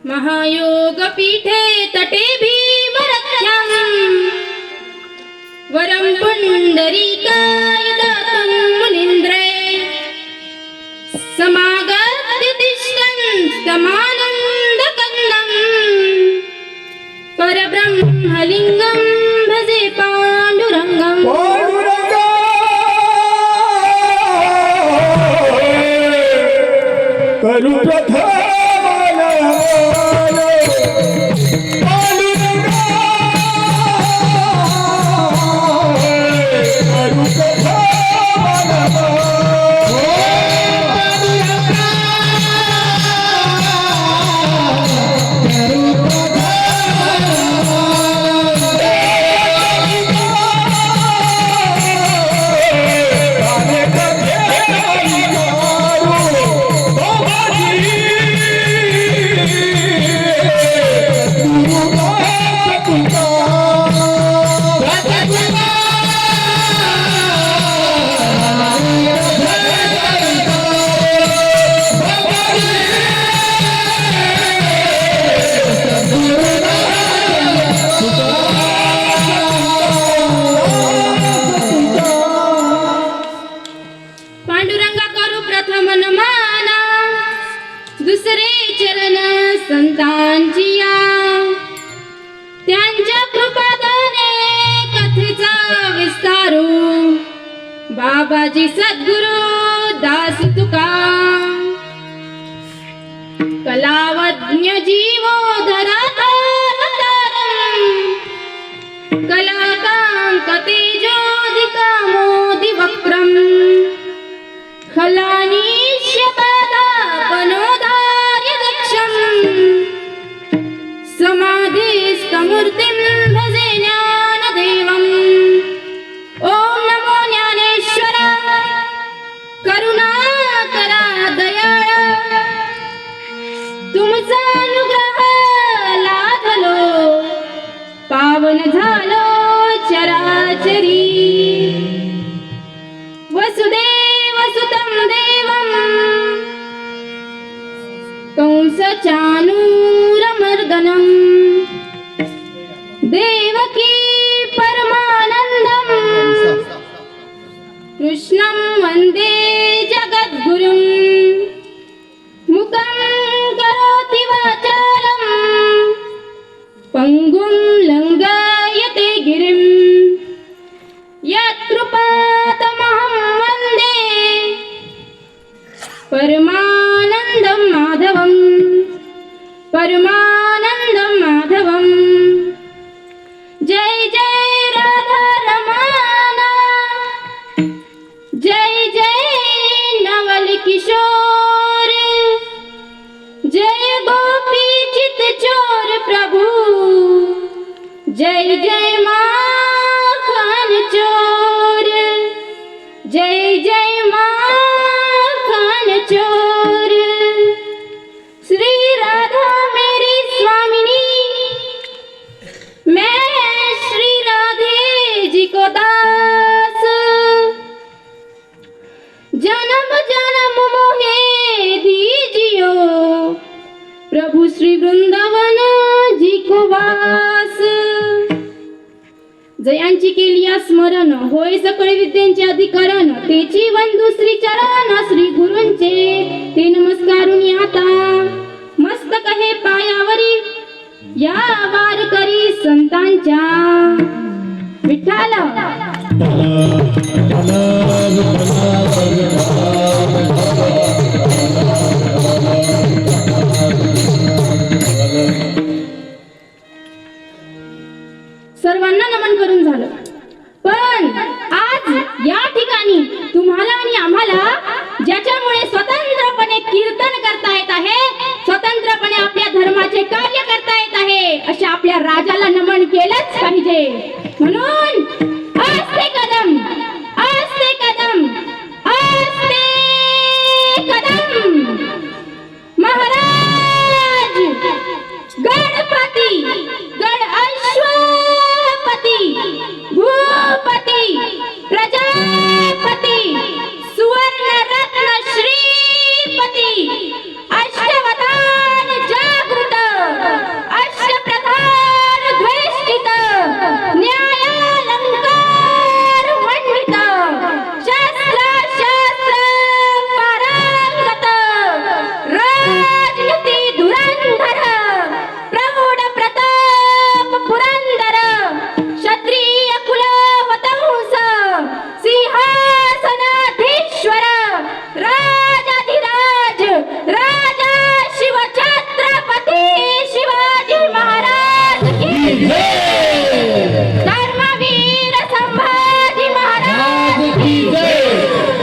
महायोगपीठे तटे भीमरथ्यं वरं पुण्डरीकाय दातं मुनीन्द्रे समागत्य तिष्ठन् समानन्दकन्दं परब्रह्मलिङ्गं भजे पाण्डुरङ्गम् करू पांडुरंगा करू प्रथम नमन दुसरे चरण संतांची या त्यांच्या कृपादाने कथेचा विस्तारू बाबाजी सद्गुरु दास तुका कलावज्ञ जीवो धरातारं कलाकांक तेजोदिका मोदि वक्रम् खलानीश्यपादा वनोदार्य दक्षं समाधिस्तमूर्तिं भजे ज्ञानदेवम् ॐ नमो ज्ञानेश्वर करुणाकरा दयाळ तुमचा अनुग्रह लाभलो पावन झालो चराचरी वसुदेव सुतं देवं कंसचाणूरमर्दनं देवकी परमानन्दं कृष्णं वन्दे जगद्गुरुं मुखं करोति वाचालं पङ्गुं लङ्घयते गिरिं यत्कृपातमहं वन्दे परमानन्दं माधवं परमानन्दं माधवं जय जय राधा रमण जय जय नवल किशोर जय गोपी चित चोर प्रभु जय जय माखन चोर जय जय माखन चोर श्री राधा मेरी स्वामिनी मैं श्री राधे जी को दास जन्म जन्म मोहे दीजियो प्रभु श्री वृंदावन जी को वास जयांची केलिया स्मरण होय सकळ विद्यांचे अधिकरण तेची वंदू श्री चरण श्री गुरूंचे ते नमस्कारून आता मस्तक हे पायावरी या वारकरी संतांच्या विठ्ठल सर्वांना नमन करून झालं, पण आज या ठिकाणी तुम्हाला आणि आम्हाला ज्याच्यामुळे स्वतंत्रपणे कीर्तन करता येत आहे, स्वतंत्रपणे आपल्या धर्माचे कार्य करता येत आहे, आपल्या राजाला नमन केलंच पाहिजे. म्हणून आस्ते कदम, आस्ते कदम, आस्ते कदम. महाराज गणपती, गण अश्वपती, भूपती, प्रजापती, सुवर्ण रत्न श्रीपती, अष्टवधान जागृत, अष्टप्रधान द्वेष्टित, न्यायालंकार मंडित, शास्त्र शास्त्र पारंगत, राजनीती धुरंधर, प्रौढ प्रताप पुरंदर, क्षत्रिय कुलवतंस, सिंहासनाधीश्वर, राजाधिराज, राजा शिवछत्रपती शिवाजी महाराज की जय. धर्मवीर संभाजी महाराज की जय.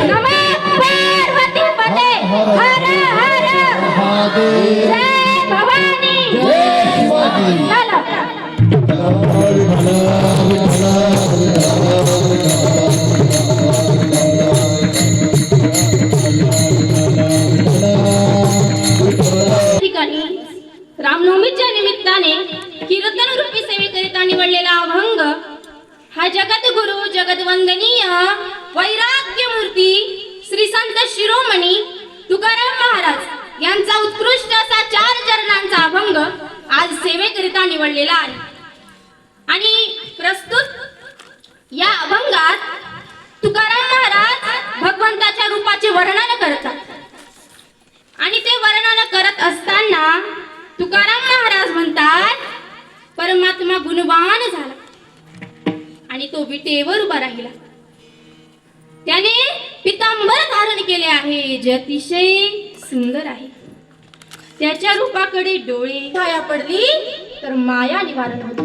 नमः पार्वती पते हर हर जय भवानी चला. ठिकाणी रामनवमीच्या निमित्ताने कीर्तन रूपी सेवेकरिता निवडलेला अभंग हा जगद्गुरु जगद्वंदनीय वैराग्य मूर्ती श्री संत शिरोमणी तुकाराम महाराज यांचा उत्कृष्ट असा 4 चरणांचा अभंग आज सेवेकरिता निवडलेला आहे. आणि प्रस्तुत या अभंगात तुकाराम महाराज भगवंताच्या रूपाचे वर्णन करतात. आणि ते वर्णन करत असताना तुकाराम महाराज म्हणतात, परमात्मा गुणवान झाला आणि तो विटेवर उभा राहिला. त्याने पितांबर धारण केले आहे जे अतिशय सुंदर आहे. त्याच्या रूपाकडे डोळे छाया पडली तर माया निवारण होते.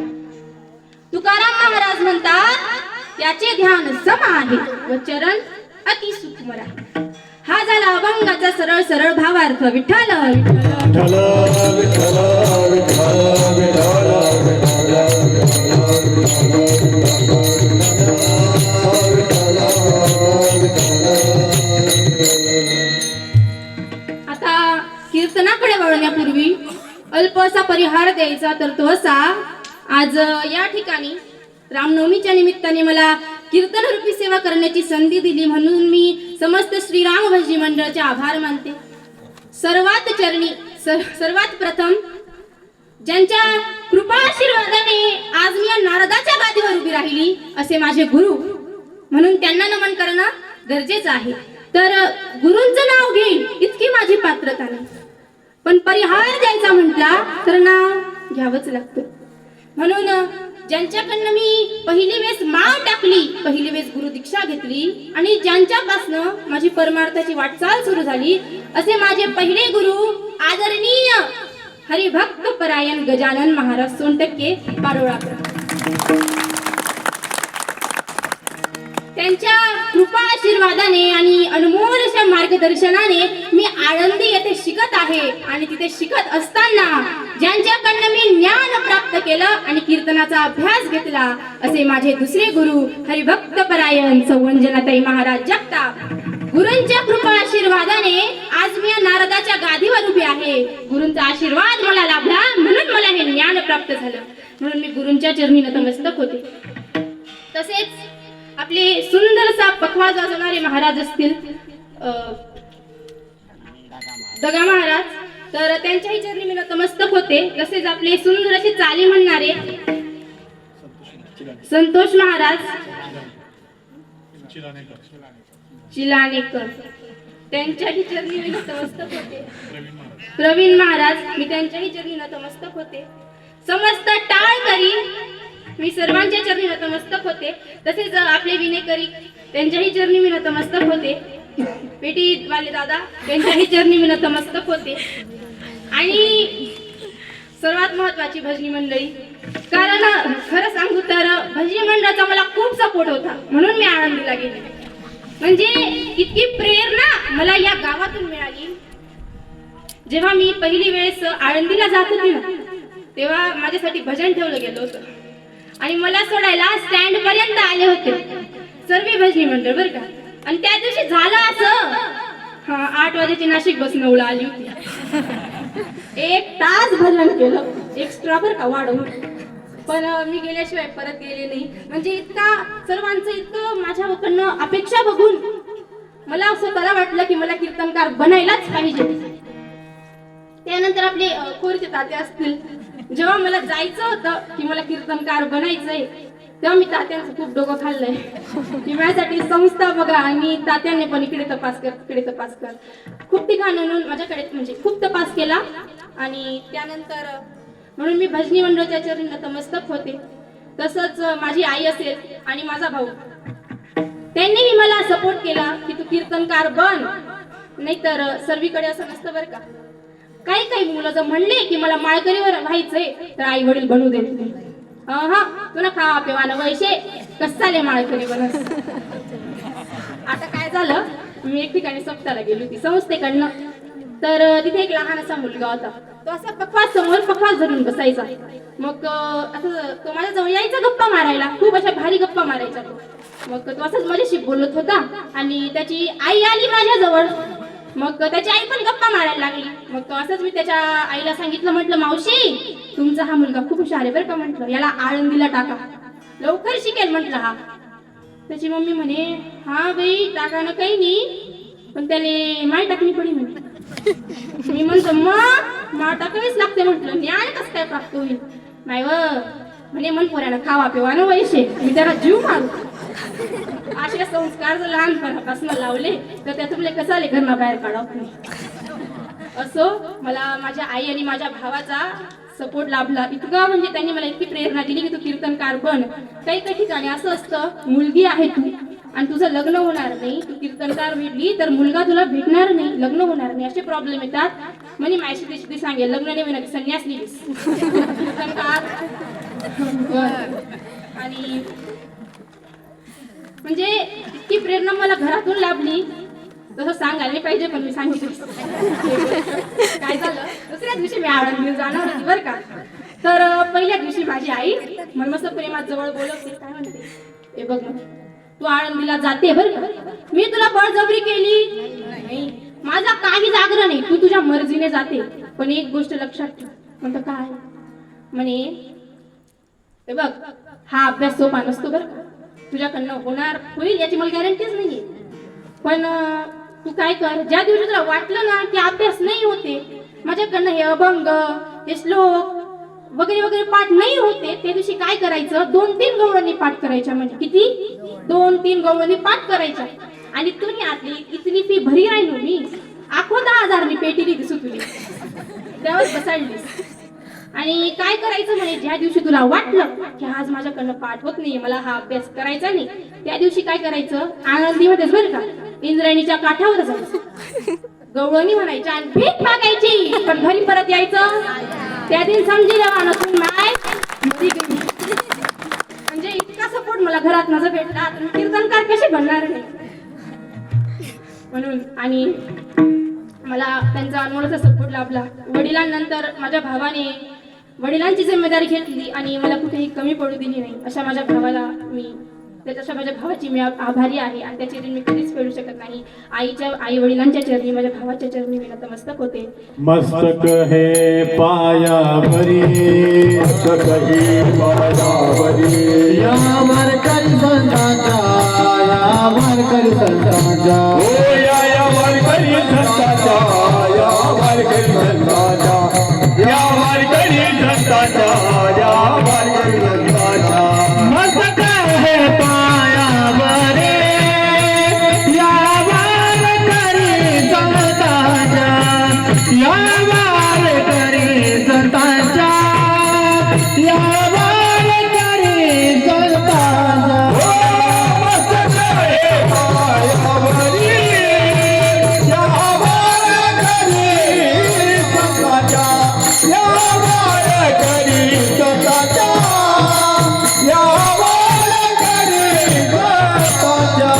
तुकाराम महाराज म्हणतात, त्याचे ध्यान सम आहे व चरण अति सूक्ष्म आहे. हा झाला अभंगाचा सरळ सरळ भावार्थ. विठ्ठल विठ्ठल विठ्ठल आता कीर्तनाकडे वळण्यापूर्वी अल्प असा परिहार द्यायचा तर तो असा, आज या ठिकाणी रामनवमीच्या निमित्ताने मला कीर्तन रूपी सेवा करण्याची संधी दिली म्हणून मी समस्त श्रीराम भजनी मंडळाचे आभार मानते. सर्वात प्रथम ज्यांच्या कृपाशीर्वादाने आज मी या नारदाच्या गादीवर उभी राहिली असे माझे गुरु, म्हणून त्यांना नमन करणं गरजेचं आहे. तर गुरूंचं नाव घेईन इतकी माझी पात्रता नाही, पण परिहार द्यायचा म्हटला तर नाव घ्यावंच लागतं. म्हणून ज्यांच्याकडनं मी पहिली वेळेस माळ टाकली, पहिली वेळेस गुरु दीक्षा घेतली आणि ज्यांच्यापासनं माझी परमार्थाची वाटचाल सुरू झाली असे माझे पहिले गुरु आदरणीय हरिभक्त परायण गजानन महाराज सोनटक्के पारोळाकर. त्यांच्या कृपा आशीर्वादाने आणि अनमोल अशा मार्गदर्शनाने मी आळंदी येथे शिकत आहे. आणि तिथे शिकत असताना ज्यांच्याकडनं मी ज्ञान प्राप्त केलं आणि कीर्तनाचा अभ्यास घेतला असे माझे दुसरे गुरु हरिभक्त परायण सौवंजनाताई महाराज जगताप. गुरूंच्या कृपा आशीर्वादाने आज मी या नारदाच्या गादीवर उभी आहे. गुरूंचा आशीर्वाद मला लाभला म्हणून मला हे ज्ञान प्राप्त झालं. म्हणून मी गुरूंच्या चरणी नतमस्तक होते. तसेच आपले सुंदरसा पखवाज वाजवणारे महाराज असतील दगा महाराज, तर त्यांच्याही चरणी मी नतमस्तक होते. तसेच आपले सुंदर असे चाली म्हणणारे संतोष महाराज चिलानेकर, त्यांच्याही चरणी मी नतमस्तक होते. प्रवीण महाराज, मी त्यांच्याही चरणी नतमस्तक होते. समस्त टाळकरी मी सर्वांच्या चरणी नतमस्तक होते. तसेच आपले विनेकरी त्यांच्याही चरणी मी नतमस्तक होते. पेटी वाले दादा त्यांच्याही चरणी मी नतमस्तक होते. आणि सर्वात महत्वाची भजनी मंडळी, कारण खरं सांगू तर भजनी मंडळाचा मला खूप सपोर्ट होता म्हणून मी आळंदीला गेले. म्हणजे इतकी प्रेरणा मला या गावातून मिळाली. जेव्हा मी पहिली वेळेस आळंदीला जात होती ना, तेव्हा माझ्यासाठी भजन ठेवलं गेलं होतं आणि मला सोडायला स्टँड पर्यंत आले होते सर्व भजनी मंडळ बरं का. आणि त्या दिवशी झालं असं, हा 8 वाजेची नाशिक बस 9ला आली होती. 1 तास भजन केलं एक्स्ट्रा बरं का वाढवून. पण मी गेल्याशिवाय परत गेले नाही. म्हणजे इतका सर्वांचं इतकं माझ्याकडनं अपेक्षा बघून मला स्वतःला वाटलं की मला कीर्तनकार बनायलाच पाहिजे. त्यानंतर आपले कोरीचे ताते असतील, जेव्हा मला जायचं होतं की मला कीर्तनकार बनायचंय, तेव्हा मी तात्यांचं खूप डोकं खाल्लंय की माझ्यासाठी संस्था बघा आणि तात्याने पण इकडे तपास कर तिकडे तपास कर, खूप ठिकाणून माझ्याकडे म्हणजे खूप तपास केला. आणि त्यानंतर म्हणून मी भजनी मंडळाच्या चरणी नतमस्तक होते. तसंच माझी आई असेल आणि माझा भाऊ, त्यांनीही मला सपोर्ट केला की तू कीर्तनकार बन, नाहीतर सर्वीकडे असं नसतं बरं का. काही काही मुलं जर म्हणले की मला माळकरीवर व्हायचंय तर आई वडील बनू देत नाही. हा तुला खावा पिवानं वैशे कसाले माळकरी बनस. आता काय झालं, मी एक ठिकाणी सप्ताला गेली होती संस्थेकडनं. तर तिथे एक लहान असा मुलगा होता, तो असा पकवास समोर पकवास धरून बसायचा. मग असं तो माझ्या जवळ यायचा गप्पा मारायला, खूप अशा भारी गप्पा मारायचा तो. मग तो असंच माझ्याशी बोलत होता आणि त्याची आई आली माझ्याजवळ. मग त्याची आई पण गप्पा मारायला लागली. मग तो असंच मी त्याच्या आईला सांगितलं, म्हटलं मावशी तुमचा हा मुलगा खूप हुशार आहे बरं का, म्हटलं याला आळंदीला टाका, लवकर शिकेल म्हटलं हा. त्याची मम्मी म्हणे हा बाई टाकानं काही नाही, पण त्याला माय टाकणी पडी म्हणे. मी म्हणतो मग मा टाकावीच लागते म्हटलं, ज्ञान कसं काय प्राप्त होईल नाही व म्हणे मन पोऱ्यानं खावा पिवा ना वैशे, मी त्याला जीव मारू. असे संस्कार जर लहानपणापासून लावले तर त्यातून कसाले घरना बाहेर काढावं नाही. असो मला माझ्या आई आणि माझ्या भावाचा सपोर्ट लाभला इतका, म्हणजे त्यांनी मला इतकी प्रेरणा दिली की तू कीर्तनकार बन. काही काही ठिकाणी असं असतं, मुलगी आहे तू आणि तुझं लग्न होणार नाही, तू कीर्तनकार भेटली तर मुलगा तुला भेटणार नाही, लग्न होणार नाही, असे प्रॉब्लेम येतात. म्हणजे मायशी ती सांगेल लग्न नाही होणार संन्यास लिहिलीस कीर्तनकार. आणि म्हणजे इतकी प्रेरणा मला घरातून लाभली, तसं सांगायला नाही पाहिजे पण मी सांगितलं. काय झालं, दुसऱ्या दिवशी मी आळंदीला जाणार होती बरं का. तर पहिल्या दिवशी माझी आई मला मस्त प्रेमात जवळ बोलवते, काय म्हणते, हे बघ तू आळंदीला जाते बरं का, मी तुला बळजबरी केली नाही, माझा काही जागरण नाही, तू तुझ्या मर्जीने जाते. पण एक गोष्ट लक्षात ठेव. म्हणतं काय, म्हणे हे बघ हा अभ्यास सोपा नसतो बरं का, तुझ्याकडनं होईल याची मला गॅरंटीच नाहीये. पण तू काय कर, ज्या दिवशी तुला वाटलं ना की अभ्यास नाही होते, माझ्याकडनं हे अभंग हे श्लोक वगैरे वगैरे पाठ नाही होते, त्या दिवशी काय करायचं, 2-3 गवळणी पाठ करायच्या. म्हणजे किती, 2-3 गवळणी पाठ करायच्या. आणि तुम्ही आतली इतनी फी भरी राहिलो मी, आखो 10,000 मी पेटी दिसू तुझी त्यावर बसाडलीस. आणि काय करायचं म्हणे, ज्या दिवशी तुला वाटलं की आज माझ्याकडनं पाठ होत नाही, मला हा अभ्यास करायचा नाही, त्या दिवशी काय करायचं, आनंदीमध्येच बरं का इंद्रायणीच्या काठावर जायचं, गवळणी म्हणायच्या आणि भीक मागायची, पण घरी परत यायचं. त्या दिन समजी नसून माय. म्हणजे इतका सपोर्ट मला घरात माझा भेटला, तर मी कीर्तनकार कसे बनणार नाही म्हणून. आणि मला त्यांचा अनमोलाचा सपोर्ट लाभला. वडिलांनंतर माझ्या भावाने वडिलांची जिम्मेदारी घेतली आणि मला कुठेही कमी पडू दिली नाही. अशा माझ्या भावाला मी, त्याच्या माझ्या भावाची मी आभारी आहे आणि त्याचे ऋण मी कधीच फेडू शकत नाही. आई वडिलांच्या चरणी, माझ्या भावाच्या चरणी मी नतमस्तक होते. मस्तक हे पायावरी, मस्तक हे पायावरी, या वारकरी संतांच्या, या वारकरी संतांच्या, ओ या वारकरी संतांच्या, या वारकरी संतांच्या, या वारकरी संतांच्या, या वारकरी संतांच्या. मस्तक हे पायावरी, या वारकरी संतांच्या, या वारकरी संतांच्या, या वारकरी संतांच्या. मस्तक हे पायावरी, या वारकरी संतांच्या, या वारकरी संतांच्या, या वारकरी संतांच्या.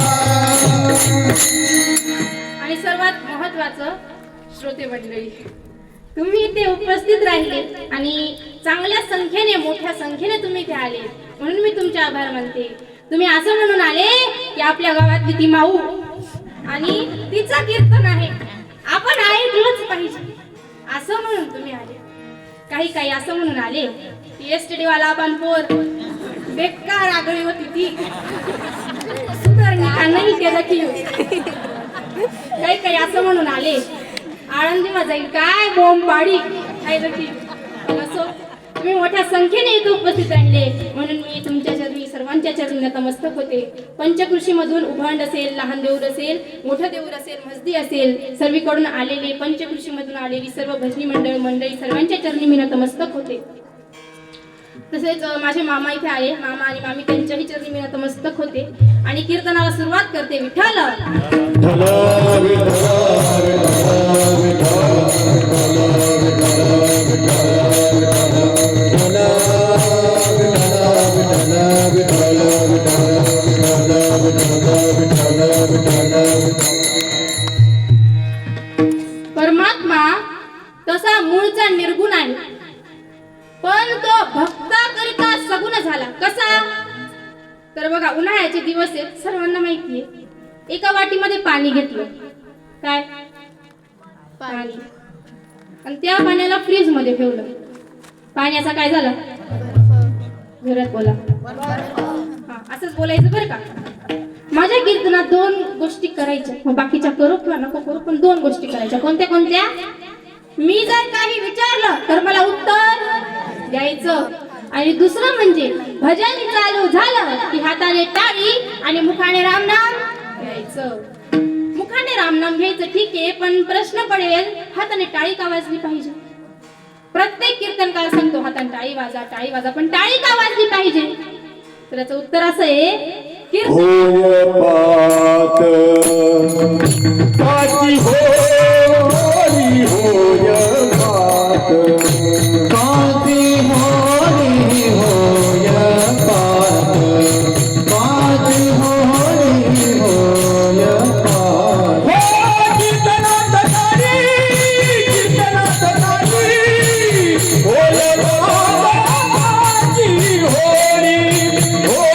आणि सर्वात महत्वाचं, श्रोते मंडळी, तुम्ही इथे उपस्थित राहिले आणि चांगल्या संख्येने मोठ्या संख्येने तुम्ही इथे आले म्हणून मी तुमचे आभार मानते. तुम्ही असं म्हणून आले की आपल्या गावातली ती माऊ आणि तिचं कीर्तन आहे आपण ऐकलंच पाहिजे असं म्हणून तुम्ही आले. काही असं म्हणून आले की एसटीडी वाला आपण पोर बेकार आगळी होती ती सुधारणी का नाही ते देखील. काही असं म्हणून आले आळंदीला जाईल काय बोंब पाडी काय देखील. असो तुम्ही मोठ्या संख्येने इथे उपस्थित राहिले म्हणून मी तुमच्या चरणी सर्वांच्या चरणी नतमस्तक होते. पंचकृषीमधून उभांड असेल, लहान देऊळ असेल, मोठं देऊळ असेल, मस्दी असेल, सर्वीकडून आलेले पंचकृषीमधून आलेली सर्व भजनी मंडळी सर्वांच्या चरणी मी नतमस्तक होते. तसेच माझे मामा इथे आले, मामा आणि मामी त्यांच्याही चरणी मी नतमस्तक होते आणि कीर्तनाला सुरुवात करते. विठ्ठल परमात्मा तसा मूळचा निर्गुण आहे पण तो भक्ताकरिता सगुण झाला. कसा तर बघा उन्हाळ्याचे दिवस आहेत सर्वांना माहिती आहे. एका वाटीमध्ये पाणी घेतलं काय पाणी आणि त्या पाण्याला फ्रीज मध्ये ठेवलं. पाण्याचा काय झालं घरात बोला असंच बोलायचं बरं का. माझ्या कीर्तनात 2 गोष्टी करायच्या मग बाकीच्या करू किंवा नको करू पण 2 गोष्टी करायच्या. कोणत्या कोणत्या? मी जर काही विचारलं तर मला उत्तर द्यायचं आणि दुसरं म्हणजे भजन चालू झालं की हाताने टाळी आणि मुखाने रामनाम घ्यायचं. मुखाने रामनाम घ्यायचं ठीक आहे पण प्रश्न पडेल हाताने टाळी का वाजली पाहिजे. प्रत्येक कीर्तनकार सांगतो हाताने टाळी वाजा पण टाळी का वाजली पाहिजे. तर याचं उत्तर असं आहे होय पात काची होरी होय पात काची होरी होय पात काची होरी होय पात. कीर्तनात नारी होय पाताची होरी होय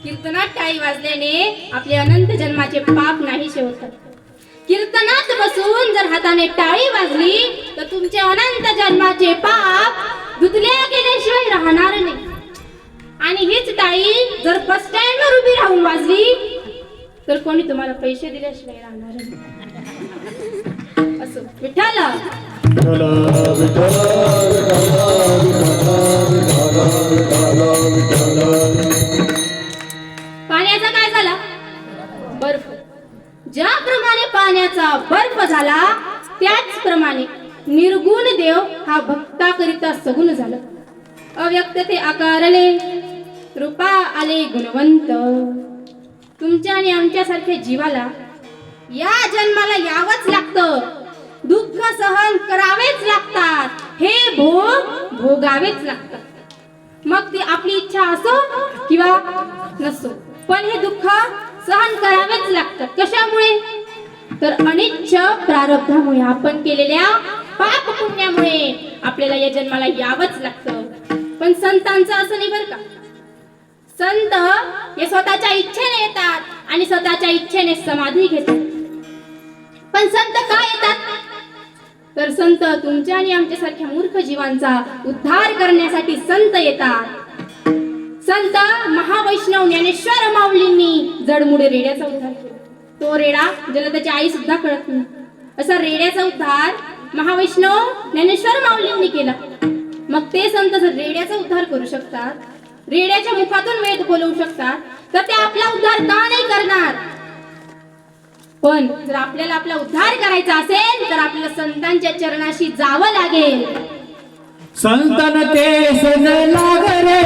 कीर्तनात टाळी वाजल्याने आपले अनंत जन्माचे पाप नाहीसे होतात. कीर्तनात बसून जर हाताने टाळी वाजली तर तुमचे अनंत जन्माचे पाप धुतल्या गेल्याशिवाय राहणार नाही. आणि हीच टाळी जर बस स्टँड वर उभी राहून वाजली तर कोणी तुम्हाला पैसे दिल्याशिवाय राहणार नाही. असो विठ्ठल पाण्याचा काय झाला बर्फ. ज्याप्रमाणे पाण्याचा बर्फ झाला त्याचप्रमाणे निर्गुण देव हा भक्ताकरिता सगुण झाला. अव्यक्त ते आकारले रूपा आले गुणवंत. तुमच्या आणि आमच्यासारख्या जीवाला या जन्माला यावंच लागतं. दुःख सहन करावेच लागतात. हे भोग भोगावेच लागतात. मग ती आपली इच्छा असो किंवा नसो पण हे दुःख सहन करावेच लागतात. कशामुळे तर अनिच्छ प्रारब्धामुळे आपण केलेल्या पाप पुण्यामुळे आपल्याला या जन्माला यावंच लागतं. पण संतांचं असं नाही बरं का. संत हे स्वतःच्या इच्छेने येतात आणि स्वतःच्या इच्छेने समाधी घेतात. पण संत का येतात तर संत तुमच्या आणि आमच्यासारख्या मूर्ख जीवांचा उद्धार करण्यासाठी संत येतात. संत महावैष्णव ज्ञानेश्वर माऊलींनी जडमुडे रेड्याचा उद्धार केला. तो रेडा ज्याला त्याची आई सुद्धा कळत नाही असा रेड्याचा उद्धार महावैष्णव ज्ञानेश्वर माऊलींनी केला. मग ते संत जर रेड्याचा उद्धार करू शकतात, रेड्याच्या मुखातून वेद बोलवू शकतात, तर ते आपला उद्धार का नाही करणार. पण जर आपल्याला आपला उद्धार करायचा असेल तर आपल्याला संतांच्या चरणाशी जावं लागेल. संतन ते सज लागरे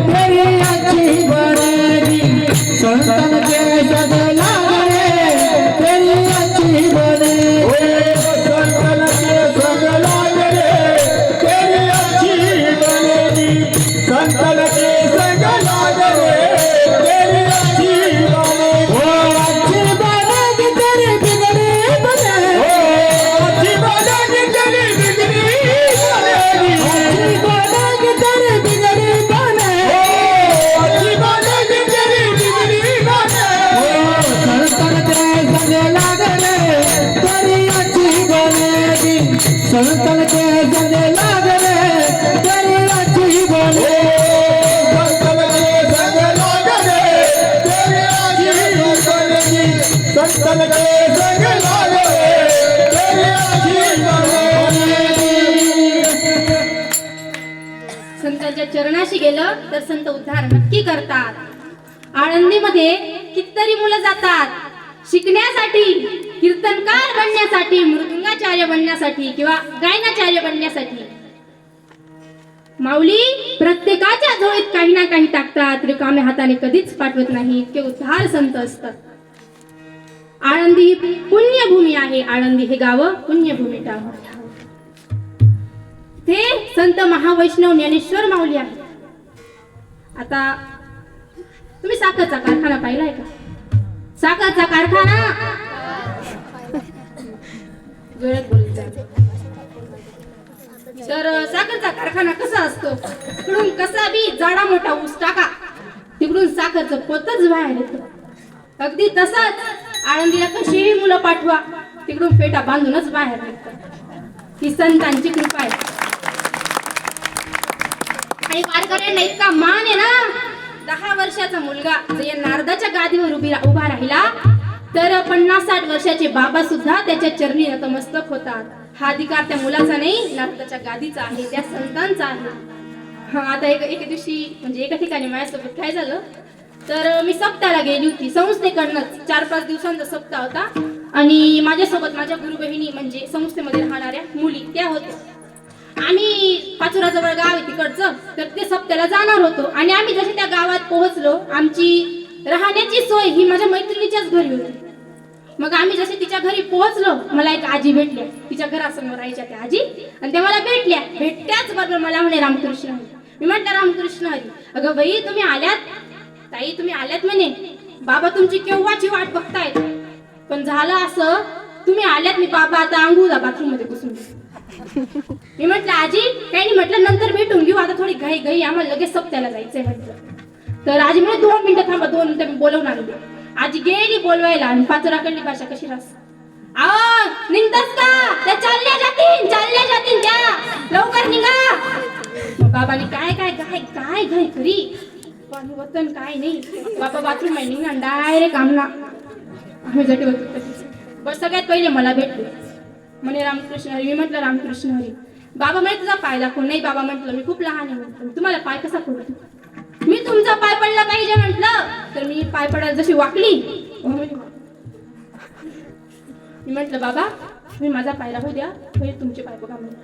तेरी आची बरगी. संतन ते सज लागरे तेरी संतन के संग लाग रे तेरी अच्छी बोले संतन के संग लाग रे तेरी अच्छी बोले संतन के संग लाग रे तेरी अच्छी बोले संतांच्या चरणाशी गेलं तर संत उद्धार नक्की करतात. आळंदीमध्ये कितीतरी मुलं जातात शिकण्यासाठी, कीर्तनकार बनण्यासाठी, मृदुंगाचार्य बनण्यासाठी किंवा गायनाचार्य बनण्यासाठी. माऊली प्रत्येकाच्या झोळीत काही ना काही टाकतात, रिकाम्या हाताने कधीच पाठवत नाही. इतके उद्धार संत असतात. आळंदी ही पुण्यभूमी आहे. आळंदी हे गाव पुण्यभूमी टाव. ते संत महावैष्णव ज्ञानेश्वर माऊली आहे. आता तुम्ही साखरचा कारखाना पाहिलाय का? साखरचा कारखाना जोरात बोलायचं. तर साखरचा कारखाना कसा असतो? तिकडून कसा बी जाडा मोठा ऊस टाका, तिकडून साखरचं पोतच बाहेर येतं. अगदी तसाच आळंदीला कशीही मुलं पाठवा, तिकडून फेटा बांधूनच बाहेर निघतात. ही संतांची कृपा आहे. आणि वारकऱ्यांना इतका मान आहे ना. 10 वर्षाचा मुलगा जर या नारदाच्या गादीवर उभा राहिला तर 50-60 वर्षाचे बाबा सुद्धा त्याच्या चरणी नतमस्तक होतात. हा अधिकार त्या मुलाचा नाही, नारदाच्या गादीचा आहे, त्या संतांचा आहे. हा आता एके दिवशी म्हणजे एका ठिकाणी माझ्यासोबत काय झालं तर मी सप्ताहाला गेली होती. संस्थेकडनंच 4-5 दिवसांचा सप्ताह होता आणि माझ्यासोबत माझ्या गुरु बहिणी म्हणजे संस्थेमध्ये राहणाऱ्या मुली त्या होत्या. आम्ही पाचोराजवळ गाव आहे तिकडचं, तर ते सप्त्याला जाणार होतो. आणि आम्ही जसे त्या गावात पोहोचलो, आमची राहण्याची सोय ही माझ्या मैत्रिणीच्याच घरी होती. मग आम्ही जसे तिच्या घरी पोहोचलो, मला एक आजी भेटल्या. तिच्या घरासमोर राहायच्या त्या आजी, आणि त्या मला भेटत्याच बरोबर मला म्हणे रामकृष्ण हरी. मी म्हटलं रामकृष्ण हरी. अगं बाई तुम्ही आल्यात, ताई तुम्ही आल्यात म्हणे. बाबा तुमची केव्हाची वाट बघतायत. पण झालं असं तुम्ही आल्यात, मी बाबा आता अंघोळा बाथरूम मध्ये घुसून. मी म्हटलं आजी काही नाही, म्हटलं नंतर भेटून घेऊ, आता थोडी घाई आम्हाला लगेच सप्त्याला जायचंय म्हटलं. तर आजी म्हणजे 2 मिनिटं थांबा, 2 मिनिटं मी बोलवून आणले. आजी गेली बोलवायला आणि पाचोराकडली भाषा कशी रास, आव निघतास का? त्या चालल्या जातील त्या, लवकर निघा. मग बाबांनी काय घाई खरी पाणी वतन काय नाही. बाबा बाथरूम आहे निघा डायरेक्ट आमना. आम्ही जटे होतो बस. सगळ्यात पहिले मला भेटले, म्हणे रामकृष्ण हरी. मी म्हटलं रामकृष्ण हरी. बाबा म्हणे तुझा पाय दाखव. नाही बाबा म्हटलं मी खूप लहान आहे म्हटलं, तुम्हाला पाय कसा पडू? मी तुमचा पाय पडला पाहिजे म्हटलं. तर मी पाय पडायला जशी वाकली, मी म्हटलं बाबा मी माझा पाय राहू द्या, पहिले तुमचे पाय बघा म्हणे.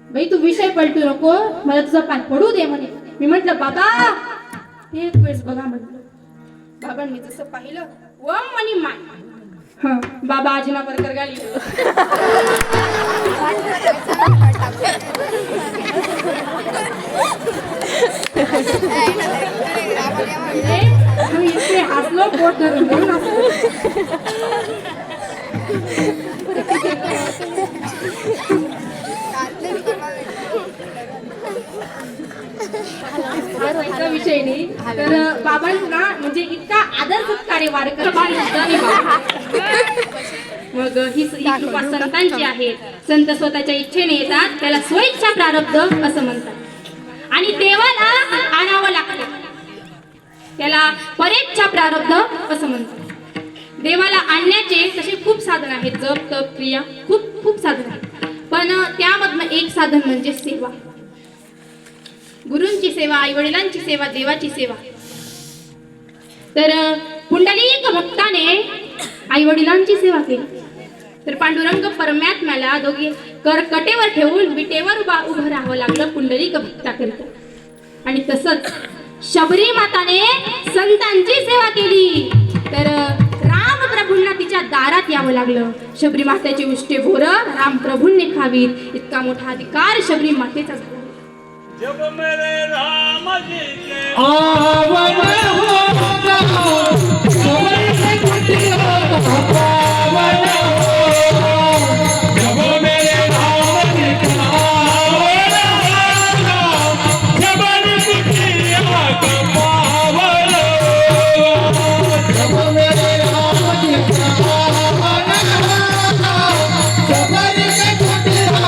बाई तू विषय पलटू नको, मला तुझा पाय पडू दे म्हणे. मी म्हटलं बाबा एक वेळेस बघा म्हटलं. बाबांनी जसं पाहिलं वम आणि माय. हा बाबा आजीना बरकर गाली. हसलो पोट धरून विषय नाही. तर बाबांना म्हणजे इतका आदर सत्कार वारकर. मग ही कृपा संतांची आहे. संत स्वतःच्या इच्छेने येतात, त्याला स्वेच्छा प्रारब्ध असं म्हणतात. आणि देवाला आणावं लागतं, त्याला परेच्छा प्रारब्ध असं म्हणतात. देवाला आणण्याचे तसे खूप साधन आहेत, जप तप क्रिया खूप साधन आहेत. पण त्यामधनं एक साधन म्हणजे सेवा. गुरूंची सेवा, आई वडिलांची सेवा, देवाची सेवा. तर पुंडलिक भक्ताने आई वडिलांची सेवा केली. तर पांडुरंग परमात्म्याला दोघे कटेवर ठेवून विटेवर उभं राहावं लागलं पुंडलिक भक्ताकरिता. आणि तसंच शबरी माताने संतांची सेवा केली. तर राम प्रभूंना तिच्या दारात यावं लागलं. शबरी मातेची उष्टे बोर राम प्रभूंनी खावीत, इतका मोठा अधिकार शबरी मातेचा झाला. जब मेरे राम जी के आवन होगा सबर से कुटिया पावन होगा. जब मेरे राम जी का आवन होगा सबर कुटिया पावन होगा. जब मेरे राम जी का आवन होगा सबर से कुटिया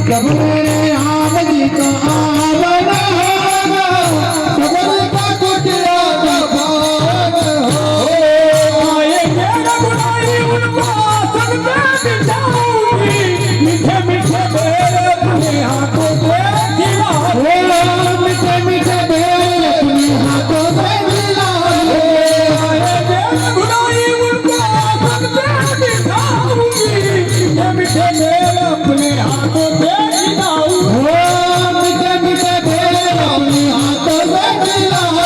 प्रभु मेरे राम जी का आवना होगा, सबर का कुटिया का पावन हो। आएंगे रघुराई उनको सब पे बिठाऊंगी, मीठे मीठे मेरे अपने हाथों से खिलाऊंगी। मीठे मीठे बेल अपने हाथों से मिलाओ। आएंगे रघुराई उनको सब पे बिठाऊंगी, मीठे मीठे मेरे अपने हाथों से खिलाऊंगी। मीठे मीठे बेल अपने हाथों से मिलाओ।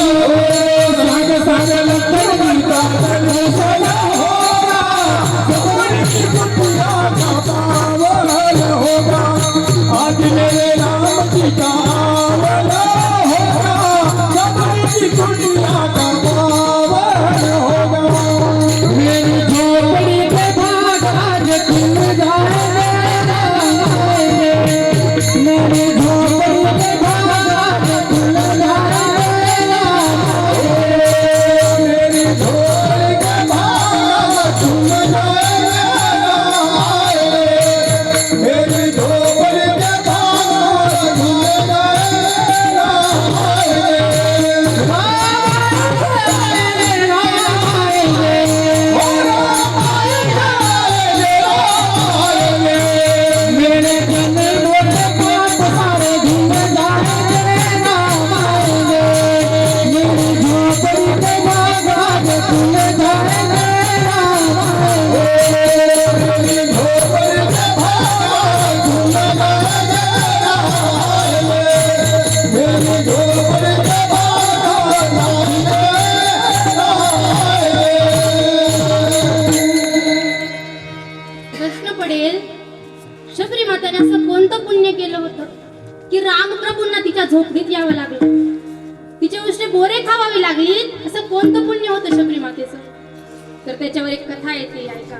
साग साग लक्ष्मण का दर्शन होगा, सबर की कुटिया का पावन होगा, आज मेरे राम जी का आवना होगा, सबर की कुटिया का पावन होगा। मेरी झोपड़ी के भाग आज खुल जाएंगे, मेरी झोपड़ी के भाग आज खुल जाएंगे। मेरी झोली के भाग खुल जाएंगे, मेरी झोली के भाग खुल मेरे जन्म मोटे पाप सारे धुल जाएंगे, राम आएंगे। मेरी झोपड़ी के भाग आज खुल जाएंगे, राम आएंगे। मेरी झोली के भाग खुल जाएंगे, मेरी झोली के भाग प्रश्न पडेल, शबरी माताने असं कोणतं पुण्य केलं होतं की रामप्रभूंना तिच्या झोपडीत यावं लागलं, तिच्या उष्टे बोरे खावावी लागली? असं कोणतं पुण्य होतं शबरी मातेचं? तर त्याच्यावर एक कथा येते, ऐका.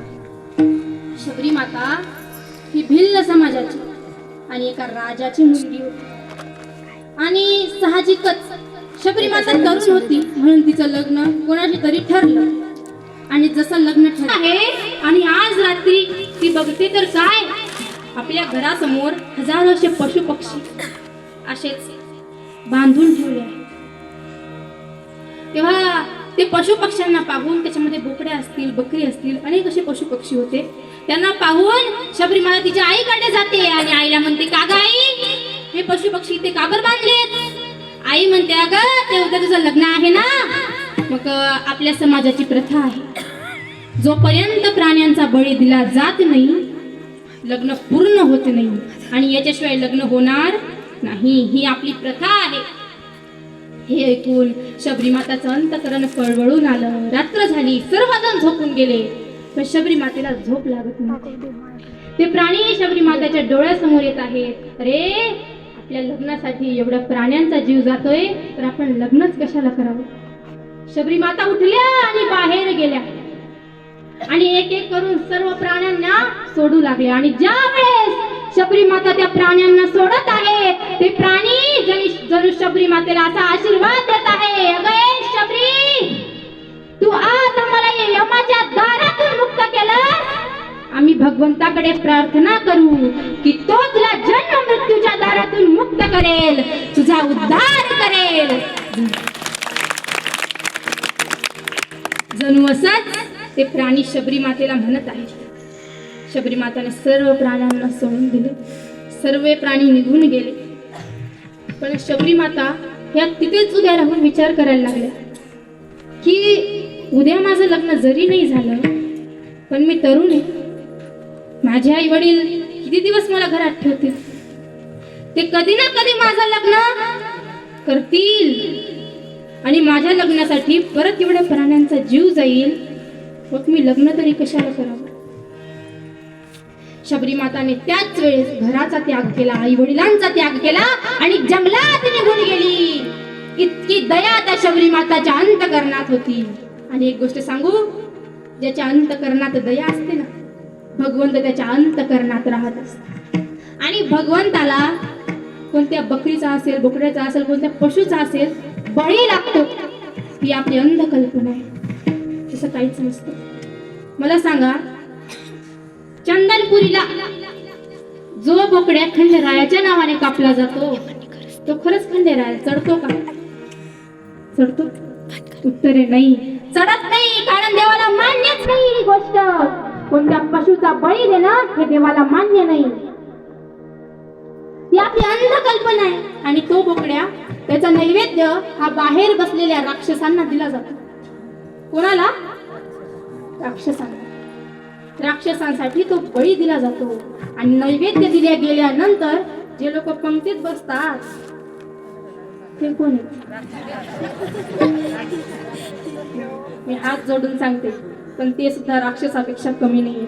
शबरी माता ही भिल्ल समाजाची आणि एका राजाची मुलगी होती, आणि साहजिकच शबरी माता तरुण होती म्हणून तिचं लग्न कोणाशी तरी ठरलं, आणि जसं लग्न ठरलं आहे आणि आज रात्री ती बघते तर काय, आपल्या घरासमोर हजारो असे पशु पक्षी असेच बांधून ठेवले आहे. तेव्हा ते पशु पक्ष्यांना पाहून, त्याच्यामध्ये बोकड्या असतील, बकरी असतील, अनेक असे पशु पक्षी होते, त्यांना पाहून शबरी माता तिच्या आईकडे जाते आणि आईला म्हणते, का ग आई, हे पशु पक्षी इथे का बरं बांधलेत? आई म्हणते, अगं ते उद्या तुझं लग्न आहे ना. मग आपल्या समाजाची प्रथा आहे, जोपर्यंत प्राण्यांचा बळी दिला जात नाही लग्न पूर्ण होत नाही, आणि याच्याशिवाय लग्न होणार नाही, ही आपली प्रथा आहे. हे ऐकून शबरी माताचं अंतकरण कळवळून आलं. रात्र झाली, सर्वजण झोपून गेले, पण शबरी मातेला झोप लागत नव्हती. ते प्राणी शबरी माताच्या डोळ्यासमोर येत आहेत. अरे, आपल्या लग्नासाठी एवढ्या प्राण्यांचा जीव जातोय, तर आपण लग्नच कशाला करावं? शबरी माता उठल्या आणि बाहेर गेल्या, आणि एक एक करून सर्व प्राण्यांना सोडू लागले. आणि ज्या वेळेस शबरी माता त्या प्राण्यांना सोडत आहे, ते प्राणी जणू शबरी मातेला असा आशीर्वाद देत आहे, अगं शबरी, तू आज आम्हाला या यमाच्या दारातून मुक्त केलं. आम्ही भगवंताकडे प्रार्थना करू की तो तुला जन्म मृत्यूच्या दारातून मुक्त करेल, तुझा उद्धार करेल. जणू असंच ते प्राणी शबरी मातेला म्हणत आहेत. शबरी माताने सर्व प्राण्यांना सोडून दिले, सर्व प्राणी निघून गेले. पण शबरी माता ह्या तिथेच उद्या राहून विचार करायला लागल्या की उद्या माझं लग्न जरी नाही झालं, पण मी तरुण आहे, माझे आई वडील किती दिवस मला घरात ठेवतील, ते कधी ना कधी माझं लग्न करतील, आणि माझ्या लग्नासाठी परत एवढ्या प्राण्यांचा जीव जाईल, मग मी लग्न तरी कशाला करावं? शबरी माताने त्याच वेळेस घराचा त्याग केला, आई वडिलांचा त्याग केला आणि जंगलात निघून गेली. इतकी दया त्या शबरी माताच्या अंतकरणात होती. आणि एक गोष्ट सांगू, ज्याच्या अंतकरणात दया असते ना, भगवंत त्याच्या अंतकरणात राहत असतात. आणि भगवंताला कोणत्या बकरीचा असेल, बोकड्याचा असेल, कोणत्या पशुचा असेल बळी लागतो, ही आपली अंधकल्पना आहे. तसं काहीच नसतं. मला सांगा, चंदनपुरीला जो बोकड्या खंडेरायाच्या नावाने कापला जातो तो खरंच खंडेराया चढतो का? चढतो? उत्तरे नाही, चढत नाही, कारण देवाला मान्यच नाही ही गोष्ट. कोणत्या पशुचा बळी देणं हे देवाला मान्य नाही. ती आपली अंध कल्पना आहे. आणि तो बोकड्या त्याचा नैवेद्य हा बाहेर बसलेल्या राक्षसांना दिला जातो. कोणाला? राक्षसांना. राक्षसांसाठी तो बळी दिला जातो. आणि नैवेद्य दिल्या गेल्यानंतर जे लोक पंक्तीत बसतात ते कोण आहेत? मी हात जोडून सांगते, पण ते सुद्धा राक्षसापेक्षा कमी नाही.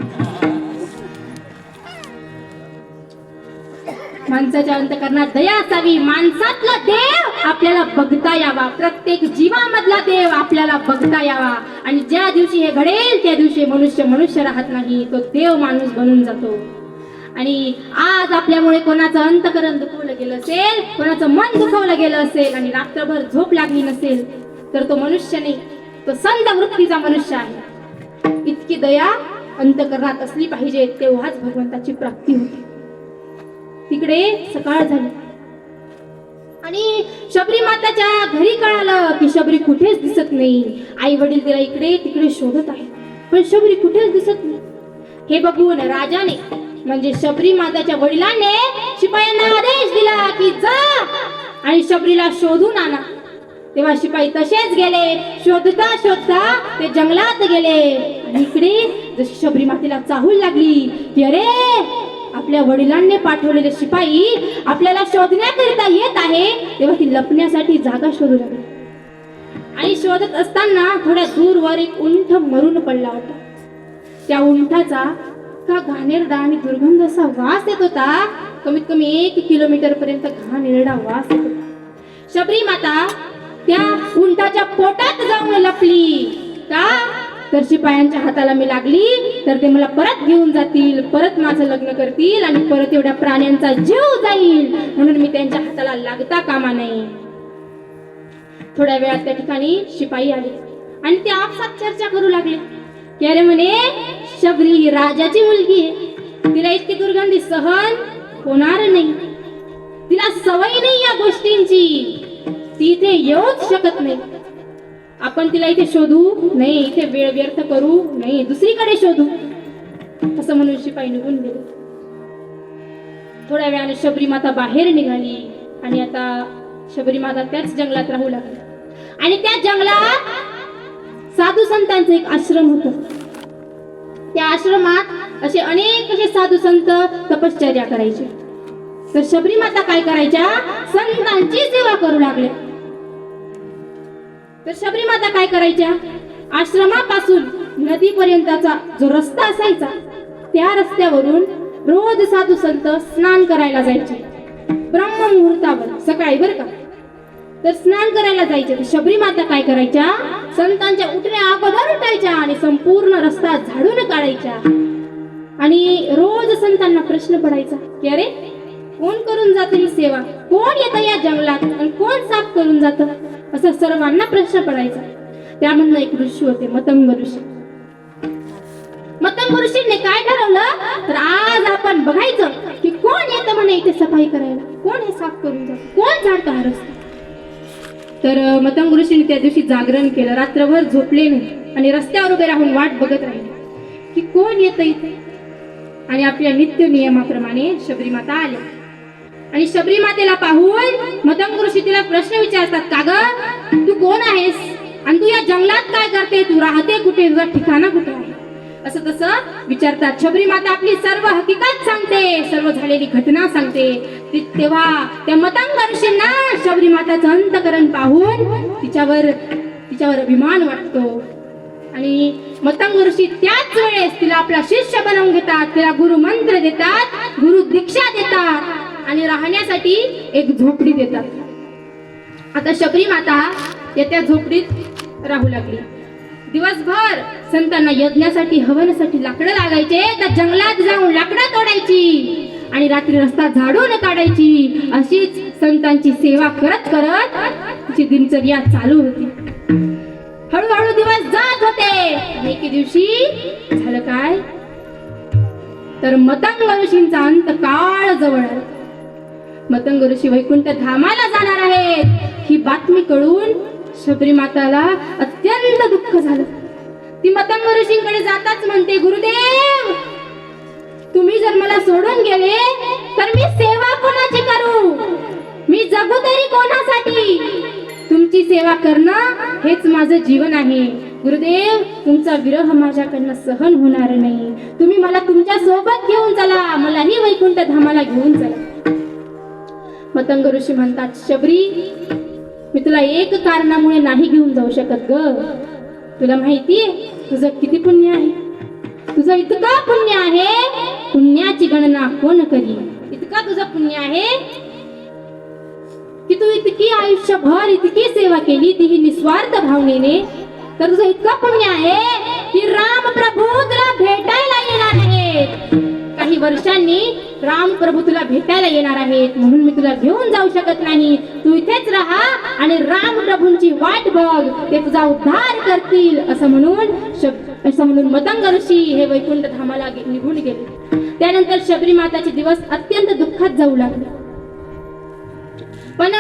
माणसाच्या अंतःकरणात दया असावी. माणसातला देव आपल्याला बघता यावा. प्रत्येक जीवामधला देव आपल्याला बघता यावा. आणि ज्या दिवशी हे घडेल त्या दिवशी मनुष्य राहत नाही, तो देव माणूस बनून जातो. आणि आज आपल्यामुळे कोणाचं अंतःकरण दुखवलं गेलं असेल, कोणाचं मन दुखवलं गेलं असेल आणि रात्रभर झोप लागली नसेल, तर तो मनुष्य नाही, तो संत वृत्तीचा मनुष्य आहे. इतकी दया अंतःकरणात असली पाहिजे, तेव्हाच भगवंताची प्राप्ती होते. तिकडे सकाळ झाली आणि शबरी माताच्या घरी कळालं की शबरी कुठेच दिसत नाही. आई वडील तिला इकडे तिकडे शोधत आहे, पण शबरी कुठेच दिसत नाही. हे बघून राजाने म्हणजे शबरी माताच्या वडिलांनी शिपायांना आदेश दिला की जा आणि शबरीला शोधून आणा. तेव्हा शिपाई तसेच गेले. शोधता शोधता ते जंगलात गेले. आणि इकडे जशी शबरी मातेला चाहूल लागली की अरे, आपल्या वडिलांनी पाठवलेले शिपाई आपल्याला शोधण्याकरिता येत आहे, तेव्हा ती लपण्यासाठी जागा शोधू लागली. आणि शोधत असताना थोड्या दूरवर एक उंट मरून पडला होता. त्या उंटाचा का घाणेरडा आणि दुर्गंध असा वास येत होता. कमीत कमी 1 किलोमीटर पर्यंत घाणेरडा वास येत होता. शबरी माता त्या उंटाच्या पोटात जाऊन लपली. का? तर शिपायांच्या हाताला मी लागली तर ते मला परत घेऊन जातील, परत माझं लग्न करतील आणि परत एवढ्या प्राण्यांचा जीव जाईल, म्हणून मी त्यांच्या हाताला लागता कामा नये. थोड्या वेळात त्या ठिकाणी शिपाई आले आणि ते आपसात चर्चा करू लागले की अरे म्हणे, शबरी ही राजाची मुलगी आहे, तिला इतकी दुर्गंधी सहन होणार नाही, तिला सवय नाही या गोष्टींची, ती इथे येऊच शकत नाही. आपण तिला इथे शोधू नाही, इथे वेळ व्यर्थ करू नाही, दुसरीकडे शोधू, असं म्हणून शिपाई निघून गेले. थोड्या वेळाने शबरी माता बाहेर निघाली आणि आता शबरी माता त्याच जंगलात राहू लागली. आणि त्या जंगलात साधू संतांचा एक आश्रम होता. त्या आश्रमात असे अनेक साधू संत तपश्चर्या करायचे. तर शबरी माता काय करायच्या? संतांची सेवा करू लागल्या. तर शबरी माता काय करायच्या? आश्रमापासून नदीपर्यंतचा जो रस्ता असायचा त्या रस्त्यावरून रोज साधू संत स्नान करायला जायचे. ब्रह्ममुहूर्तावर सकाळी बरं का. तर स्नान करायला जायचे. तर शबरी माता काय करायच्या? संतांच्या उठण्या अगोदर उठायच्या आणि संपूर्ण रस्ता झाडून काढायच्या. आणि रोज संतांना प्रश्न पडायचा की अरे, कोण करून जाते ही सेवा, कोण येतं या जंगलात आणि कोण साफ करून जातं, असं सर्वांना प्रश्न पडायचा. त्यामधनं एक ऋषी होते, मतंग ऋषी. मतंग ऋषीने काय ठरवलं? तर आज आपण बघायचं की कोण येतं म्हणे इथे सफाई करायला, कोण हे साफ करून जातं, कोण झाडतं हा रस्ता. तर मतंग ऋषीने त्या दिवशी जागरण केलं, रात्रभर झोपले नाही आणि रस्त्यावर उभे राहून वाट बघत राहिले की कोण येतं इथे. आणि आपल्या नित्य नियमाप्रमाणे शबरी माता आल्या. आणि शबरी मातेला पाहून मतंग ऋषी तिला प्रश्न विचारतात, का ग, तू कोण आहेस आणि तू या जंगलात काय करते, तू राहते कुठे, तुझा ठिकाणा कुठे आहे, असं तसं विचारतात. शबरी माता आपली सर्व हकीकत सांगते, सर्व झालेली घटना सांगते. तेव्हा त्या मतंग ऋषींना शबरी माताचं अंतःकरण पाहून तिच्यावर अभिमान वाटतो. आणि मतंग ऋषी त्याच वेळेस तिला आपला शिष्य बनवून घेतात, तिला गुरु मंत्र देतात, गुरु दीक्षा देतात आणि राहण्यासाठी एक झोपडी देतात. आता शबरी माता त्या झोपडीत राहू लागली. दिवसभर संतांना यज्ञासाठी हवनासाठी लाकडं लागायचे, तर जंगलात जाऊन लाकडं तोडायची आणि रात्री रस्ता झाडून काढायची. अशीच संतांची सेवा करत करत तिची दिनचर्या चालू होती. हळूहळू दिवस जात होते. एके दिवशी झालं काय, तर मतंग ऋषींचा अंत काळ जवळ आहे. मतंग ऋषी वैकुंठ धामाला जाणार आहेत ही बातमी कळून शबरी माताला अत्यंत दुःख झालं. ती मतंग ऋषींकडे जाताच म्हणते, गुरुदेव तुम्ही जर मला सोडून गेले तर मी सेवा कोणाची करू, मी जगू तरी कोणासाठी. तुमची सेवा करणं हेच माझं जीवन आहे. गुरुदेव तुमचा विरह माझ्याकडनं सहन होणार नाही. तुम्ही मला तुमच्या सोबत घेऊन चला, मलाही वैकुंठ धामाला घेऊन चला. मतंग ऋषी म्हणतात, शबरी मी तुला एक कारणामुळे नाही घेऊन जाऊ शकत ग. तुला माहितीये तुझं किती पुण्य आहे. तुझं इतका पुण्य आहे, पुण्याची गणना कोण करी. इतका तुझं पुण्य आहे की तू इतकी आयुष्यभर इतकी सेवा केली, तीही निस्वार्थ भावनेने. तर तुझं इतकं पुण्य आहे की राम प्रभू तुला भेटायला येणार आहेत. काही वर्षांनी राम प्रभू तुला भेटायला येणार आहेत, म्हणून मी तुला घेऊन जाऊ शकत नाही. तू इथेच राहा आणि राम प्रभूंची वाट बघ, ते तुझा उद्धार करतील. असं म्हणून मतंग ऋषी हे वैकुंठ धामाला निघून गेले. त्यानंतर शबरी माताचे दिवस अत्यंत दुःखात जाऊ लागले. पण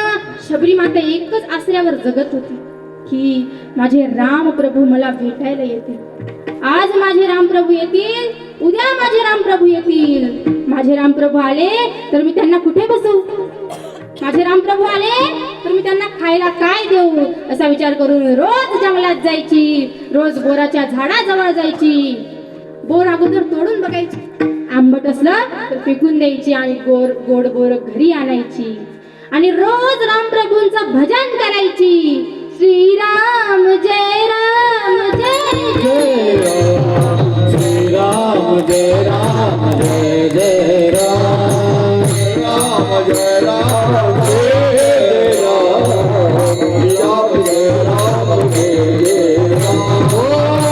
शबरी माता एकच आसऱ्यावर जगत होती की माझे राम प्रभू मला भेटायला येतील. आज माझे राम प्रभू येतील, उद्या माझे राम प्रभू येतील. माझे राम प्रभू आले तर मी त्यांना कुठे बसवू, माझे राम प्रभू आले तर मी त्यांना खायला काय देऊ, असा विचार करून रोज जंगलात जायची. रोज बोराच्या झाडाजवळ जायची. बोर अगोदर तोडून बघायची, आंबट असलं तर फेकून द्यायची आणि गोड बोर घरी आणायची आणि रोज रामप्रभूंचं भजन करायची. श्रीराम जय राम जय जय राम श्रीराम जय राम जय जय राम राम जय राम जय राम जय राम जय जय राम ओ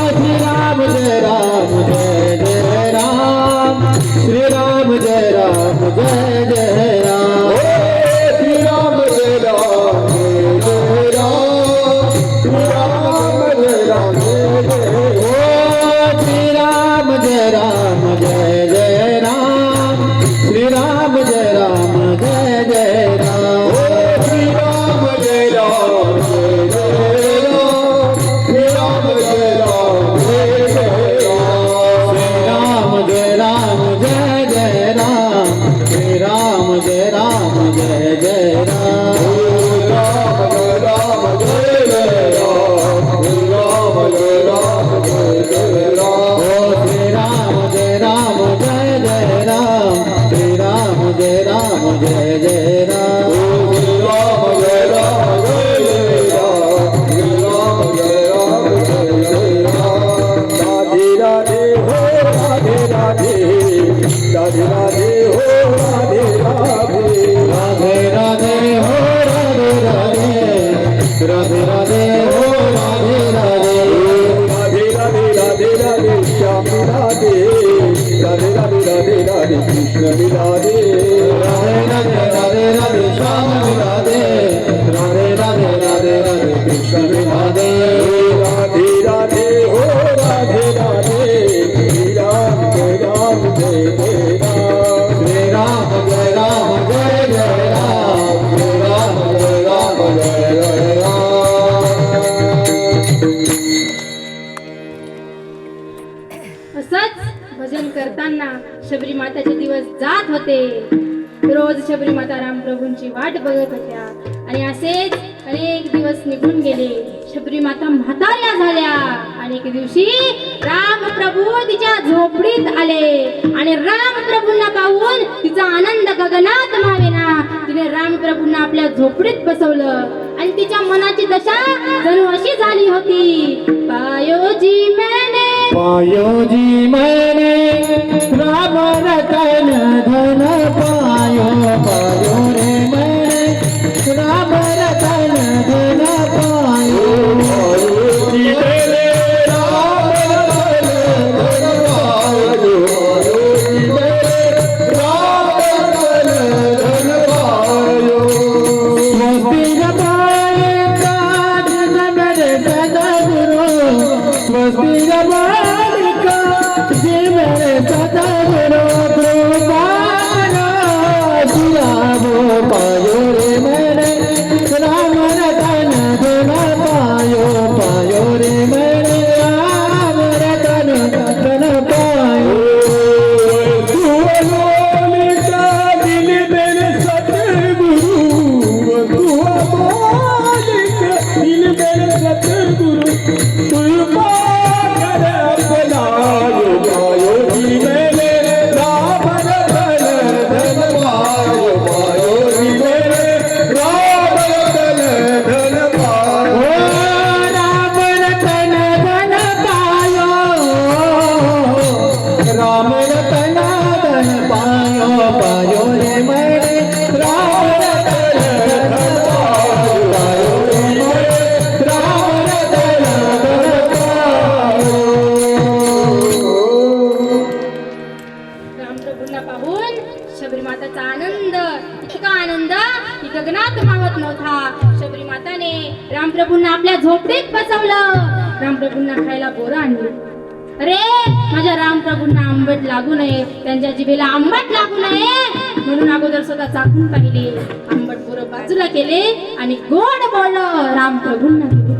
श्रीराम जय राम जय जय राम श्रीराम जय राम जय जय राम श्रीराम जय राम जय जय राम श्रीराम जय राम जय जय ओ श्रीराम जय राम जय जय राम श्रीराम जय राम जय जय राम श्रीराम जय राम जय जय राम श्रीराम जय राम जय जय राम श्रीराम जय राम जय जय राम श्रीराम जय राम जय जय राम राम जय राम जय जय राम श्रीराम जय राम जय जय राम ओ श्रीराम जय राम जय जय राम श्रीराम जय राम जय जय राम श्रीराम जय राम जय जय राम श्रीराम जय राम जय जय राम राधे राधे हो राधे राधे राधे राधे हो राधे राधे राधे राधे हो राधे राधे राधे राधे हो राधे राधे राधे राधे राधे राधे श्याम राधे राधे राधे राधे राधे कृष्ण राधे राधे राधे राधे राधे श्याम राधे राधे राधे राधे राधे कृष्ण राधे राधे राधे हो राधे राधे श्री राम जय राम जय जय राम श्री राम जय राम जय जय राम श्री राम जय राम जय जय राम असंच भजन करताना शबरी माताचे दिवस जात होते. रोज शबरी माता रामप्रभूंची वाट बघत होत्या आणि असेच अनेक दिवस निघून गेले. शबरी माता म्हाताऱ्या झाल्या आणि एक दिवशी रामप्रभू तिच्या झोपडीत आले आणि रामप्रभूंना पाहून तिचा आनंद गगनात मावेना. तिने रामप्रभूंना आपल्या झोपडीत बसवलं आणि तिच्या मनाची दशा जणू अशी झाली होती. पायोजी मैंने पायोजी मैंने राम रतन धन पायो पायो रे मैंने राम रतन धन पायो जी मेरे राम रतन धन पायो जी मेरे राम रतन धन पायो स्वस्ति रमाए काज मेरे सदगुरु स्वस्ति रमाए काज मेरे सदगुरु पायो रे म्हणे राम रतन पायो रे म्हणे राम रतन रामप्रभूंना पाहून शबरी माताचा आनंद, इतका आनंद की गगनात मावत नव्हता. शबरी माताने रामप्रभूंना आपल्या झोपडीत बसवलं. रामप्रभूंना खायला बोरं आणली. अरे माझ्या रामप्रभूंना आंबट लागू नये, त्यांच्या जिभेला आंबट लागू नये म्हणून अगोदर स्वतः चाखून पाहिली. आंबट बोरं बाजूला केले आणि गोड बोललं रामप्रभूंना दिले.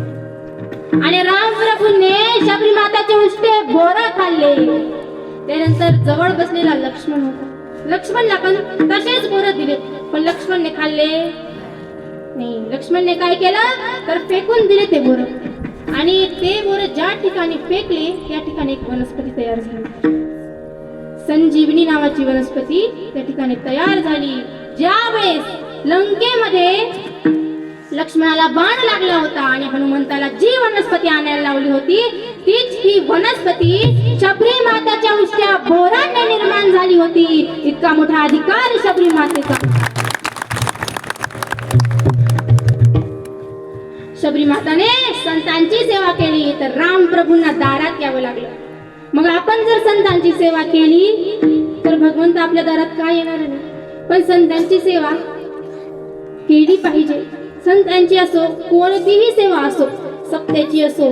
आणि रामप्रभूंनी शबरी माताचे उष्टे बोरं खाल्ले. त्यानंतर जवळ बसलेला लक्ष्मण होता. लक्ष्मणला पण तसेच बोरं दिले, पण लक्ष्मणने खाल्ले नाही. लक्ष्मणने काय केलं तर फेकून दिले ते बोरं. आणि ते बोरं ज्या ठिकाणी फेकले त्या ठिकाणी एक वनस्पती तयार झाली. संजीवनी नावाची वनस्पती त्या ठिकाणी तयार झाली. ज्यावेळेस लंकेमध्ये लक्ष्मणाला बाण लागला होता आणि हनुमंताला जी वनस्पती आणायला लावली होती तीच ही वनस्पती शबरी माताच्या उष्ट्या बोराने निर्माण झाली होती. इतका मोठा अधिकार शबरी मातेचा. शबरी माताने संतांची सेवा केली तर राम प्रभूंना दारात यावं लागलं. मग आपण जर संतांची सेवा केली तर भगवंत आपल्या दारात काय येणार नाही, पण संतांची सेवा केली पाहिजे. संतांची असो, कोणतीही सेवा असो, सप्त्याची असो,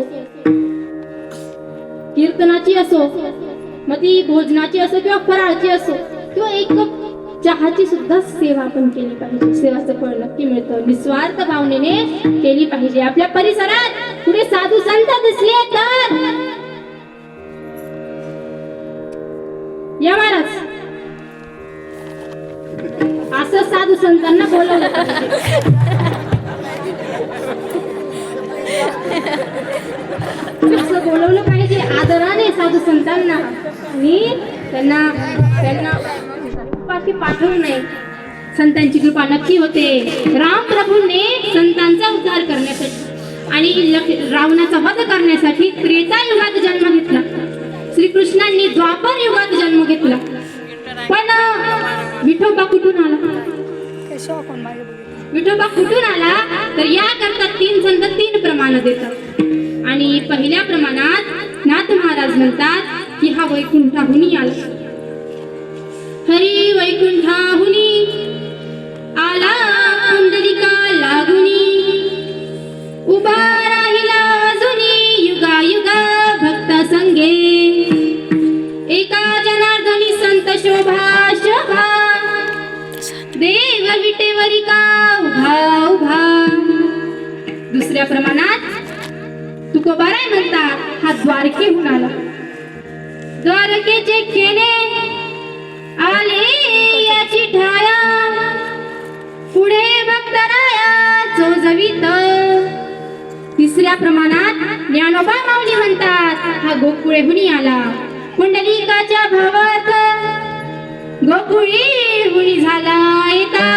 कीर्तनाची असो, मग ती भोजनाची असो किंवा फराळची असो किंवा एक कप चहाची सुद्धा सेवा आपण केली पाहिजे. सेवाचं फळ नक्की मिळतं. निस्वार्थ भावनेने केली पाहिजे. आपल्या परिसरात पुढे साधू संत दिसले तर या महाराज असं साधू संतांना बोलवलं पाहिजे. असं बोलवलं पाहिजे आदराने साधू संतांना. आणि त्यांना पाठी पाठवू नये. संतांची कृपा नक्की होते. रामप्रभूंनी संतांचा उद्धार करण्यासाठी आणि रावणाचा वध करण्यासाठी त्रेता युगात जन्म घेतला. श्रीकृष्णांनी द्वापर युगात जन्म घेतला. पण विठोबा कुठून आला? विठोबा कुठून आला तर याकरता 3 संत 3 प्रमाण देतात. आणि पहिल्या प्रमाणात नाथ महाराज म्हणतात की हा वैकुंठाहुनी आला. हरी वैकुंठाहुनी आला कुंडलिका लागुनी, उभा राहिला अजुनी युगा युगा भक्त संगे, एका जनार्दनी संत शोभा शोभा, देव विटेवरी का उभा उभा. दुसऱ्या प्रमाणात तुकोबाराय म्हणतात हा द्वारकेहून आला. द्वारकेचे केले आले याची ठाया, पुढे भक्तराया चोजवीत. तिसऱ्या प्रमाणात ज्ञानोबा माऊली म्हणतात हा गोकुळेहुनी आला. पुंडलिकाच्या भावात गोकुळी हुनी झाला येता,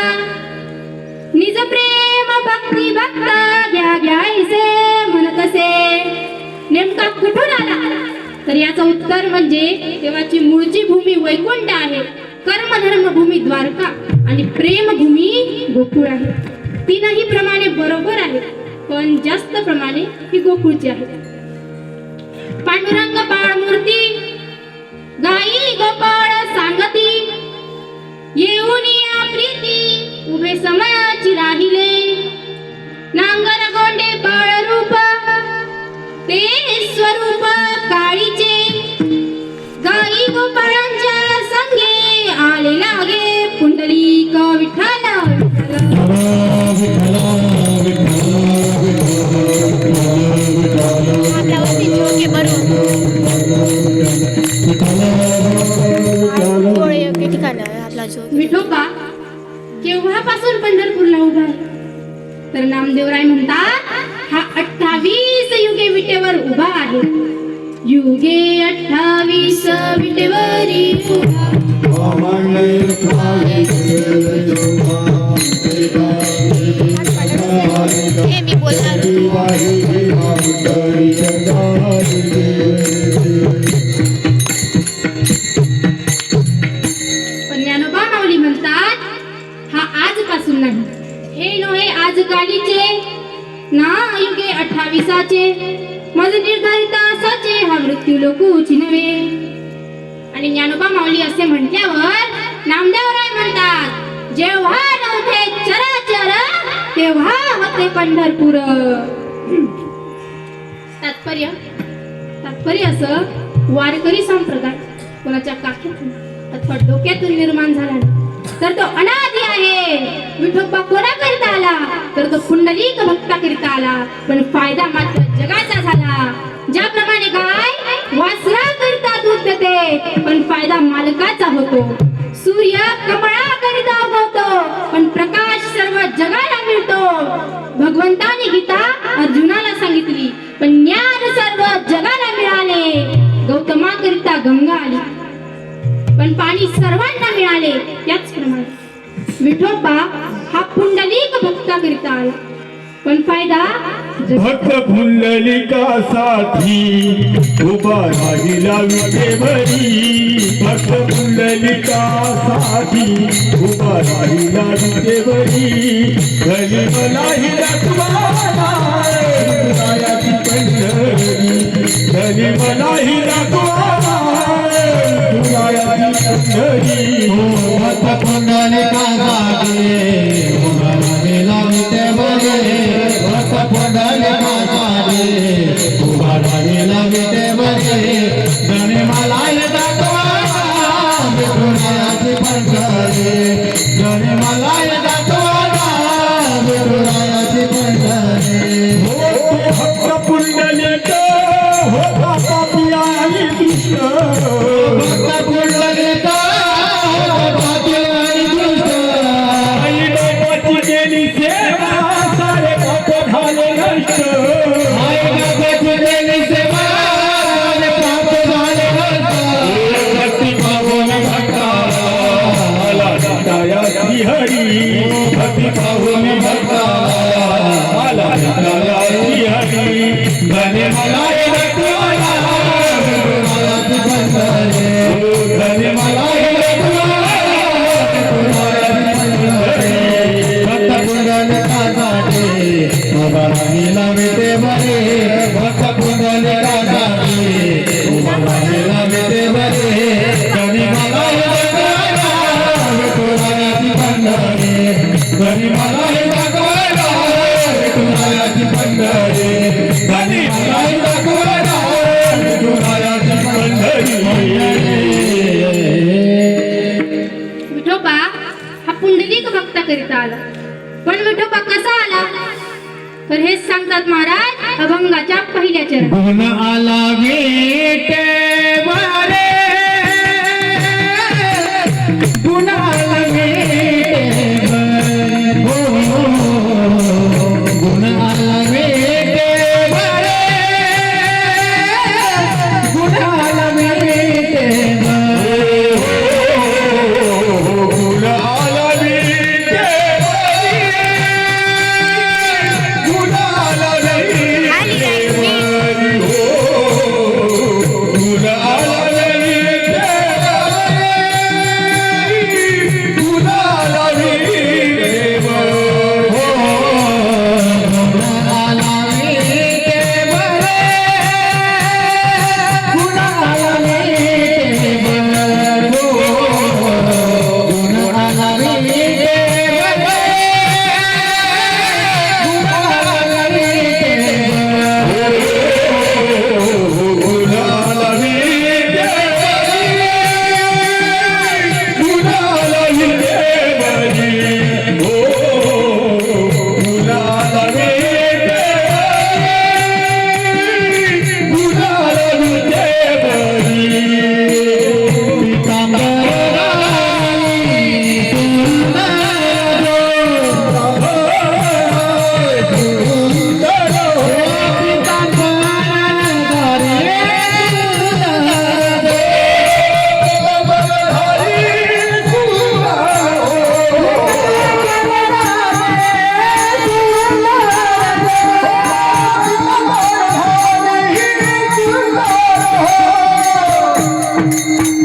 निज प्रेम भक्ती भक्ता घ्या घ्यायचे म्हणत असे. नेमका कुठून आला तर याचं उत्तर म्हणजे देवाची मूळची भूमी वैकुंठ आहे, कर्मधर्म भूमी द्वारका आणि प्रेमभूमी गोकुळ आहे. 3ही प्रमाणे बरोबर आहे, पण जास्त प्रमाणे ही गोकुळची आहे. पांडुरंग बाळमूर्ती गाई गोपाळ सांगती, येऊन या प्रीती उभे समयाची राहिले. नांगर गोंडे बाळ रूप ते स्वरूप काळीचे, गाई गोपाळांच्या संगे आले लागे पुंडलिक विठ्ठल. विठोबा केव्हापासून पंढरपूरला उभा आहे तर नामदेवराय म्हणतात हा 28 युगे विटेवर उभा आहे. युगे 28 विटेवरी उभा. हे मी बोलणार. पण ज्ञानोबा माऊली नाही. हे नव्हे आजकालीचे ना युगे 28चे मज निर्धारित असाचे हा मृत्यू लोकूची नव्हे. आणि ज्ञानोबा माऊली असे म्हटल्यावर नामदेवराय म्हणतात, जेव्हा नव्हते चराचर तेव्हा होते पंढरपूर. तात्पर्य असं, वारकरी संप्रदाय कोणाच्या काखेतून अथवा डोक्यातून निर्माण झाला नाही, तर तो अनादी आहे. विठोबा कोणाकरिता आला, तर तो पुंडलिक भक्ताकरिता आला, पण फायदा मात्र जगाचा झाला. ज्याप्रमाणे गाय वासराकरिता दूध देते, पण फायदा मालकाचा होतो. सूर्य कमळाकरिता उगवतो, पण प्रकाश सर्व जगाला मिळतो. भगवंताने गीता अर्जुनाला सांगितली, पण ज्ञान सर्व जगाला मिळाले. गौतमाकरिता गंगा आली, पण पाणी सर्वांना मिळाले. त्याचप्रमाणे विठोबा हा पुंडलिक भक्ताकरिता आला, पण फायदा भक्त पुंडलिकासाठी उभा राहिला विटेवरी. भक्त पुंडलिकासाठी उभा राहिला विटेवरी. घरी मलाही राखवायाची पंढरी. घरी मलाही राखवायाची पंढरी. भक्त पुंडलिकासाठी उभा राहिला विटेवरी. भक्त पुंडलिकासाठी उभा राहिला विटेवरी. जणे मलाही दाखवा विठुरायाची पंढरी. जणे मलाही दाखवा विठुरायाची पंढरी. भक्त पुंडलिक होता पापी आणि दुष्ट. भक्त पुंडलिका पापी आणि दुष्ट. आई बाबाची केली सेवा सारे पाप झाले नष्ट. आई बाबाची केली सेवा सारे पाप झाले नष्ट. भक्ती पावन भक्ताला आला दयाची हरी. भक्ती पावन भक्ताला आला दयाची हरी. धने मला विठुरायाची पंढरी. धने मला भक्त पुंडलिकासाठी उभा राहिला विटेवरी. भक्त पुंडलिकासाठी उभा राहिला विटेवरी. जणी मलाही दाखवायला विठुरायाची पंढरी. जणी मलाही दाखवायला विठुरायाची पंढरी. जणी मलाही दाखवायला विठुरायाची पंढरी. विठोबा हा पुंडलिक भक्ताकरिता आला, पण विठोबा कसा आला, तर हेच सांगतात महाराज अभंगाच्या पहिल्या चरणात. गुण आला विटेवरी. गुण आला विटेवरी. गुण आला विटेवरी. गुण आला विटेवरी. गुण आला विटेवरी. गुण आला विटेवरी. गुण आला विटेवरी. गुण आला विटेवरी. आला विटेवरी. गुण आला विटेवरी. गुण आला विटेवरी. गुण आला विटेवरी. गुण आला विटेवरी. गुण आला विटेवरी. हो गुण आला विटेवरी. गुण आला विटेवरी.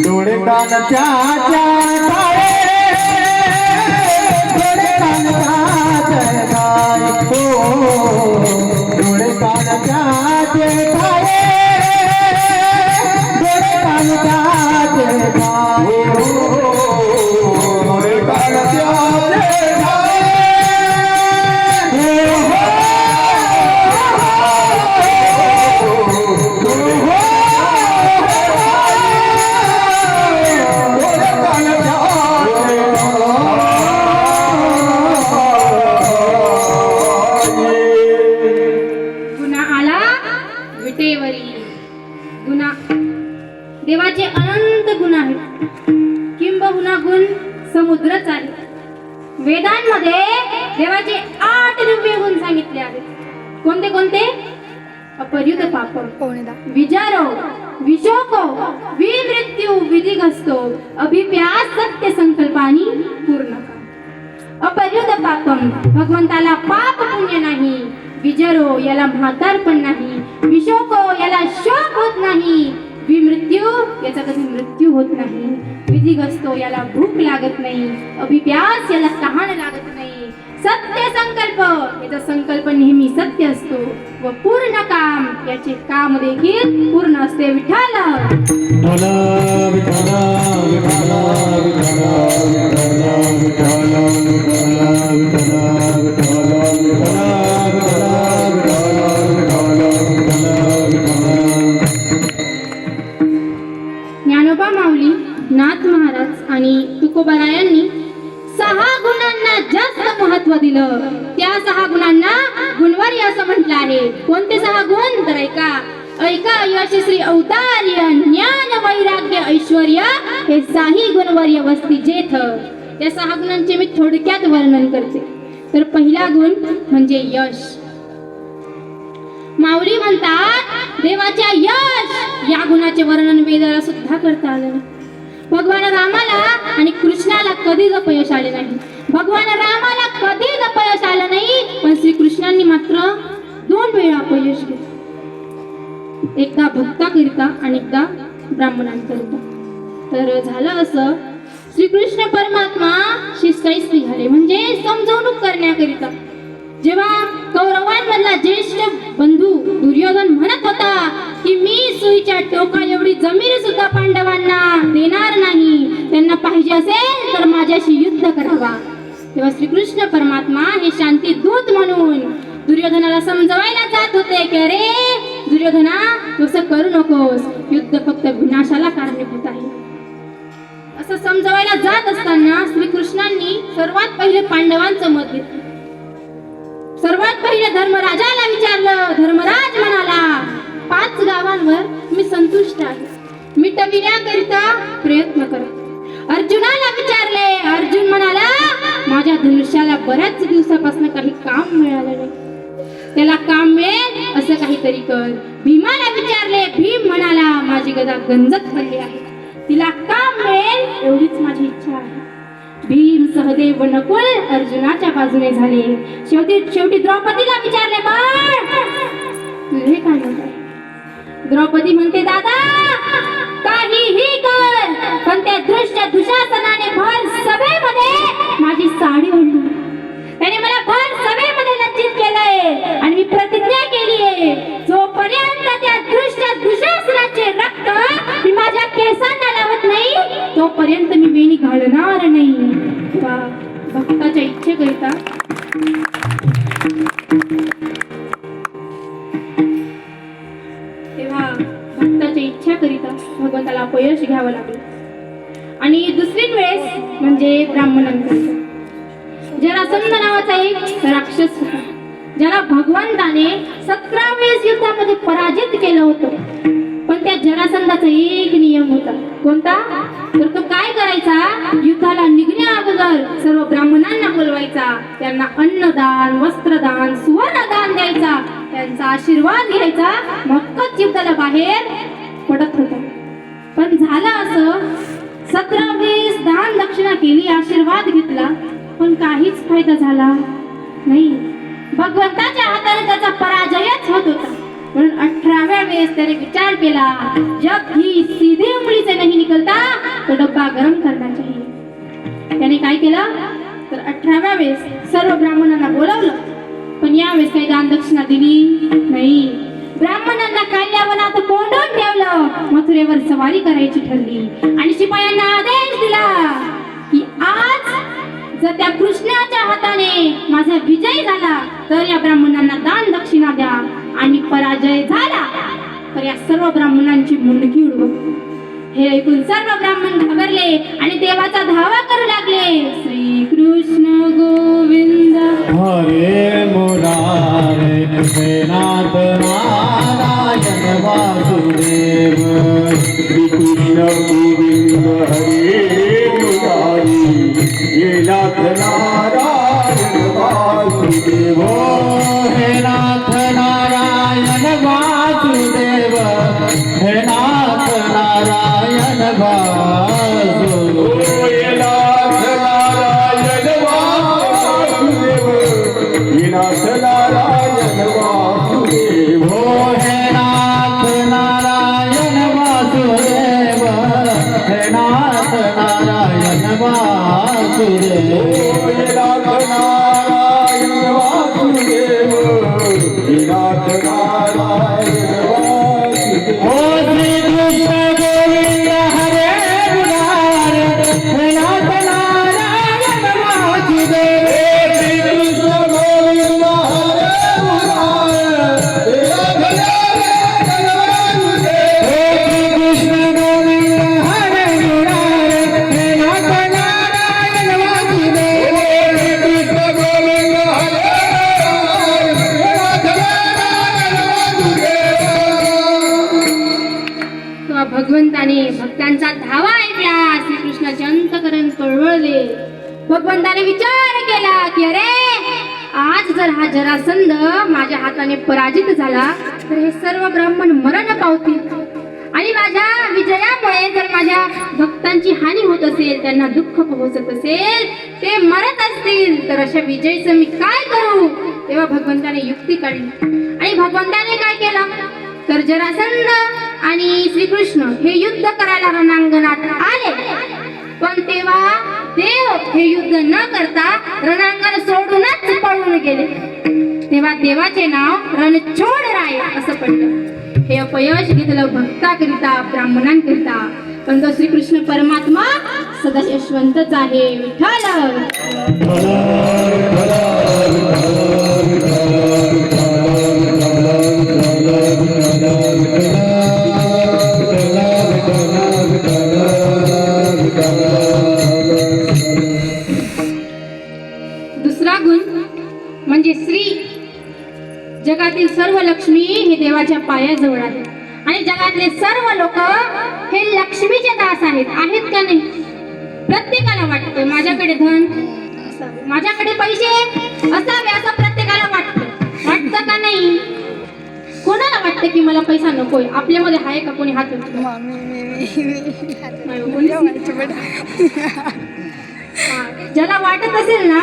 डोळे कान चाचा तारे. डोळे कान समुद्रच आहे. वेदांमध्ये देवाचे 8 दिव्य गुण सांगितले आहेत. कोणते कोणते? अपरियुत पापम, विजारो, विशोको, विमृत्यू, विधिगस्तो, अभिप्यास, सत्य संकल्पानी पूर्ण. अपरियुत पापम, भगवंताला पाप पुण्य नाही. विजारो, याला म्हातारपण नाही. विशोको, याला शोक होत नाही. विमृत्यू, याचा कधी मृत्यू होत नाही. विधिगस्तो, याला भूक लागत नाही. अभिप्यास, याला तहान लागत नाही. सत्य संकल्प, याचा संकल्प नेहमी सत्य असतो. व पूर्ण काम, याचे काम देखील पूर्ण असते. विठ्ठल ज्ञानोबा माऊली, नाथ महाराज आणि तुकोबारायांनी 6 गुणांना जास्त महत्व दिलं. त्या 6 गुणांना गुणवारी असं म्हटलं आहे. कोणते 6 गुण? तर ऐका यश श्री औदार्य, ज्ञान, वैराग्य, ऐश्वर्य हे 6 गुणवर्य वस्ती जेथ. त्या 6 गुणांचे मी थोडक्यात वर्णन करते. तर पहिला गुण म्हणजे यश. माऊली म्हणतात देवाच्या यश या गुणाचे वर्णन वेदाला सुद्धा करता आलं नाही. भगवान रामाला आणि कृष्णाला कधीच अपयश आले नाही. भगवान रामाला कधीच अपयश आलं नाही, पण श्रीकृष्णांनी मात्र 2 वेळा अपयश घेतले. एकदा भक्ताकरिता आणि एकदा ब्राह्मणांकरिता. तर झालं असं, श्रीकृष्ण परमात्मा शिष्टाईस निघाले, म्हणजे समजवणूक करण्याकरिता. जेव्हा कौरवांमधला ज्येष्ठ बंधू दुर्योधन म्हणत होता की मी सुईच्या टोका एवढी जमीन सुद्धा पांडवांना देणार नाही, त्यांना पाहिजे असेल तर माझ्याशी युद्ध करावा, तेव्हा श्रीकृष्ण परमात्मा हे शांती दूत म्हणून दुर्योधनाला समजवायला जात होते की अरे दुर्योधना, तसं करू नकोस, युद्ध फक्त विनाशाला कारणीभूत आहे. असं समजवायला जात असताना श्रीकृष्णांनी सर्वात पहिले पांडवांचं मत घेतलं. सर्वात पहिले धर्मराजाला विचारलं. धर्मराज म्हणाला 5 गावांवर मी संतुष्ट आहे, मिटविण्याकरिता प्रयत्न करा. अर्जुनाला विचारले. अर्जुन म्हणाला माझ्या धनुष्याला बऱ्याच दिवसापासून काही काम मिळालं नाही, त्याला काम मिळेल असं काहीतरी कर. भीमाला विचारले. भीम म्हणाला माझी गदा गंजत पडली आहे, तिला काम मिळेल एवढीच माझी इच्छा आहे. भीम, सहदेव, नकुल अर्जुनाच्या बाजूने झाले. शेवटी द्रौपदीला विचारले बाळ तुझे काय मत आहे? द्रौपदी म्हणते दादा काहीही कर, पण त्या दृष्ट दुशासनाने भर सभेमध्ये माझी साडी ओढली, त्याने मला भर सभेमध्ये लज्जित केलंय आणि मी प्रतिज्ञा केली आहे जोपर्यंत त्या दृष्ट दुशासनाचे रक्त मी माझ्या केसांना लावत नाही तोपर्यंत मी वेणी घालणार नाही. भक्ताच्या इच्छेकरिता तेव्हा भक्ताच्या इच्छेकरिता भगवंताला अपयश घ्यावं लागलं. आणि दुसरी वेळेस म्हणजे ब्राह्मणांकरिता जरासंध नावाचा एक राक्षस होता, ज्याला भगवंताने 17 वेळेस युद्धामध्ये पराजित केलं होतं. पण त्या जरासंधाचा एक नियम होता. कोणता? तर तो काय करायचा, युद्धाला निघण्या अगोदर सर्व ब्राह्मणांना बोलवायचा, त्यांना अन्नदान, वस्त्रदान, सुवर्णदान द्यायचा, त्यांचा आशीर्वाद घ्यायचा, मगच युद्धाला बाहेर पडत होता. पण झालं असं 17 वेळेस दान दक्षिणा केली, आशीर्वाद घेतला, पण काहीच फायदा झाला नाही. भगवंताच्या हाताने त्याचा पराजयच होत होता. म्हणून 18व्या वेळेस त्याने विचार केला जब ही सीधे उंगली से नहीं निकलता तो डब्बा गरम करना चाहिए. त्याने काय केलं तर 18व्या वेळेस सर्व ब्राह्मणांना बोलावलं, पण यावेळेस काही दान दक्षिणा दिली नाही. ब्राह्मणांना काल्यावनात कोंडून ठेवलं, मथुरेवर सवारी करायची ठरली आणि शिपायांना आदेश दिला की आज जर त्या कृष्णाच्या हाताने माझा विजय झाला तर या ब्राह्मणांना दान दक्षिणा द्या, आणि पराजय झाला तर या सर्व ब्राह्मणांची मुंडकी उडवा. हे ऐकून सर्व ब्राह्मण घाबरले आणि देवाचा धावा करू लागले. श्री कृष्ण गोविंद हरे मुरारे नाथ नारायण वासुदेव श्री कृष्ण गोविंद हरे मुरारी नाथ नारायण वासुदेव हे नाथ नारायण वासुदेव हे नाथ नारायण वासुदेव हे नाथ नारायण वासुदेव हे नाथ नारायण वासुदेव हे नाथ नारायण वासुदेव हे नाथ नारायण वासुदेव हे नाथ नारायण वासुदेव हे नाथ नारायण वासुदेव ओ श्री कृष्ण गोविंद हरे मुरारे हे नाथ नारायण वासुदेव श्री कृष्ण गोविंद हरे मुरारे हे नाथ नारायण वासुदेव हे श्री कृष्ण गोविंद हरे मुरारे हे नाथ नारायण वासुदेव श्री कृष्ण गोविंद हरे मुरारे हे नाथ नारायण वासुदेव तेव्हा भगवंताने भक्तांचा धावा ऐकला. श्रीकृष्णाचे अंतकरण कळवळले. भगवंताने विचार केला की अरे आज जर हा जरासंध माझ्या हाताने पराजित झाला तर हे सर्व ब्राह्मण मरण पावतील आणि माझ्या विजयामुळे जर माझ्या भक्तांची हानी होत असेल, त्यांना दुःख पोहोचत असेल, ते मरत असतील, तर अशा विजयीचं मी काय करू. तेव्हा भगवंताने युक्ती काढली आणि भगवंताने काय केलं तर जरासंध आणि श्रीकृष्ण हे युद्ध करायला रणांगणात आले. पण तेव्हा देव हे युद्ध न करता रणांगण सोडूनच पळून गेले. तेव्हा देवाचे नाव रणछोडराय असं पडलं. हे अपयश घेतलं भक्ताकरिता, ब्राह्मणांकरिता. पण तो श्रीकृष्ण परमात्मा सदा यशवंतच आहे. विठ्ठल दुसरा गुण म्हणजे श्री. जगातील सर्व लक्ष्मी हे देवाच्या पायाजवळ आहे आणि जगातले सर्व लोक हे लक्ष्मीचे दास आहेत. आहेत का नाही? प्रत्येकाला वाटतं माझ्याकडे धन असावे, माझ्याकडे पैसे असावे असं प्रत्येकाला वाटतं का नाही? कोणाला वाटतं की मला पैसा नकोय? आपल्यामध्ये आहे का कोणी हात उचलून? ज्याला वाटत असेल ना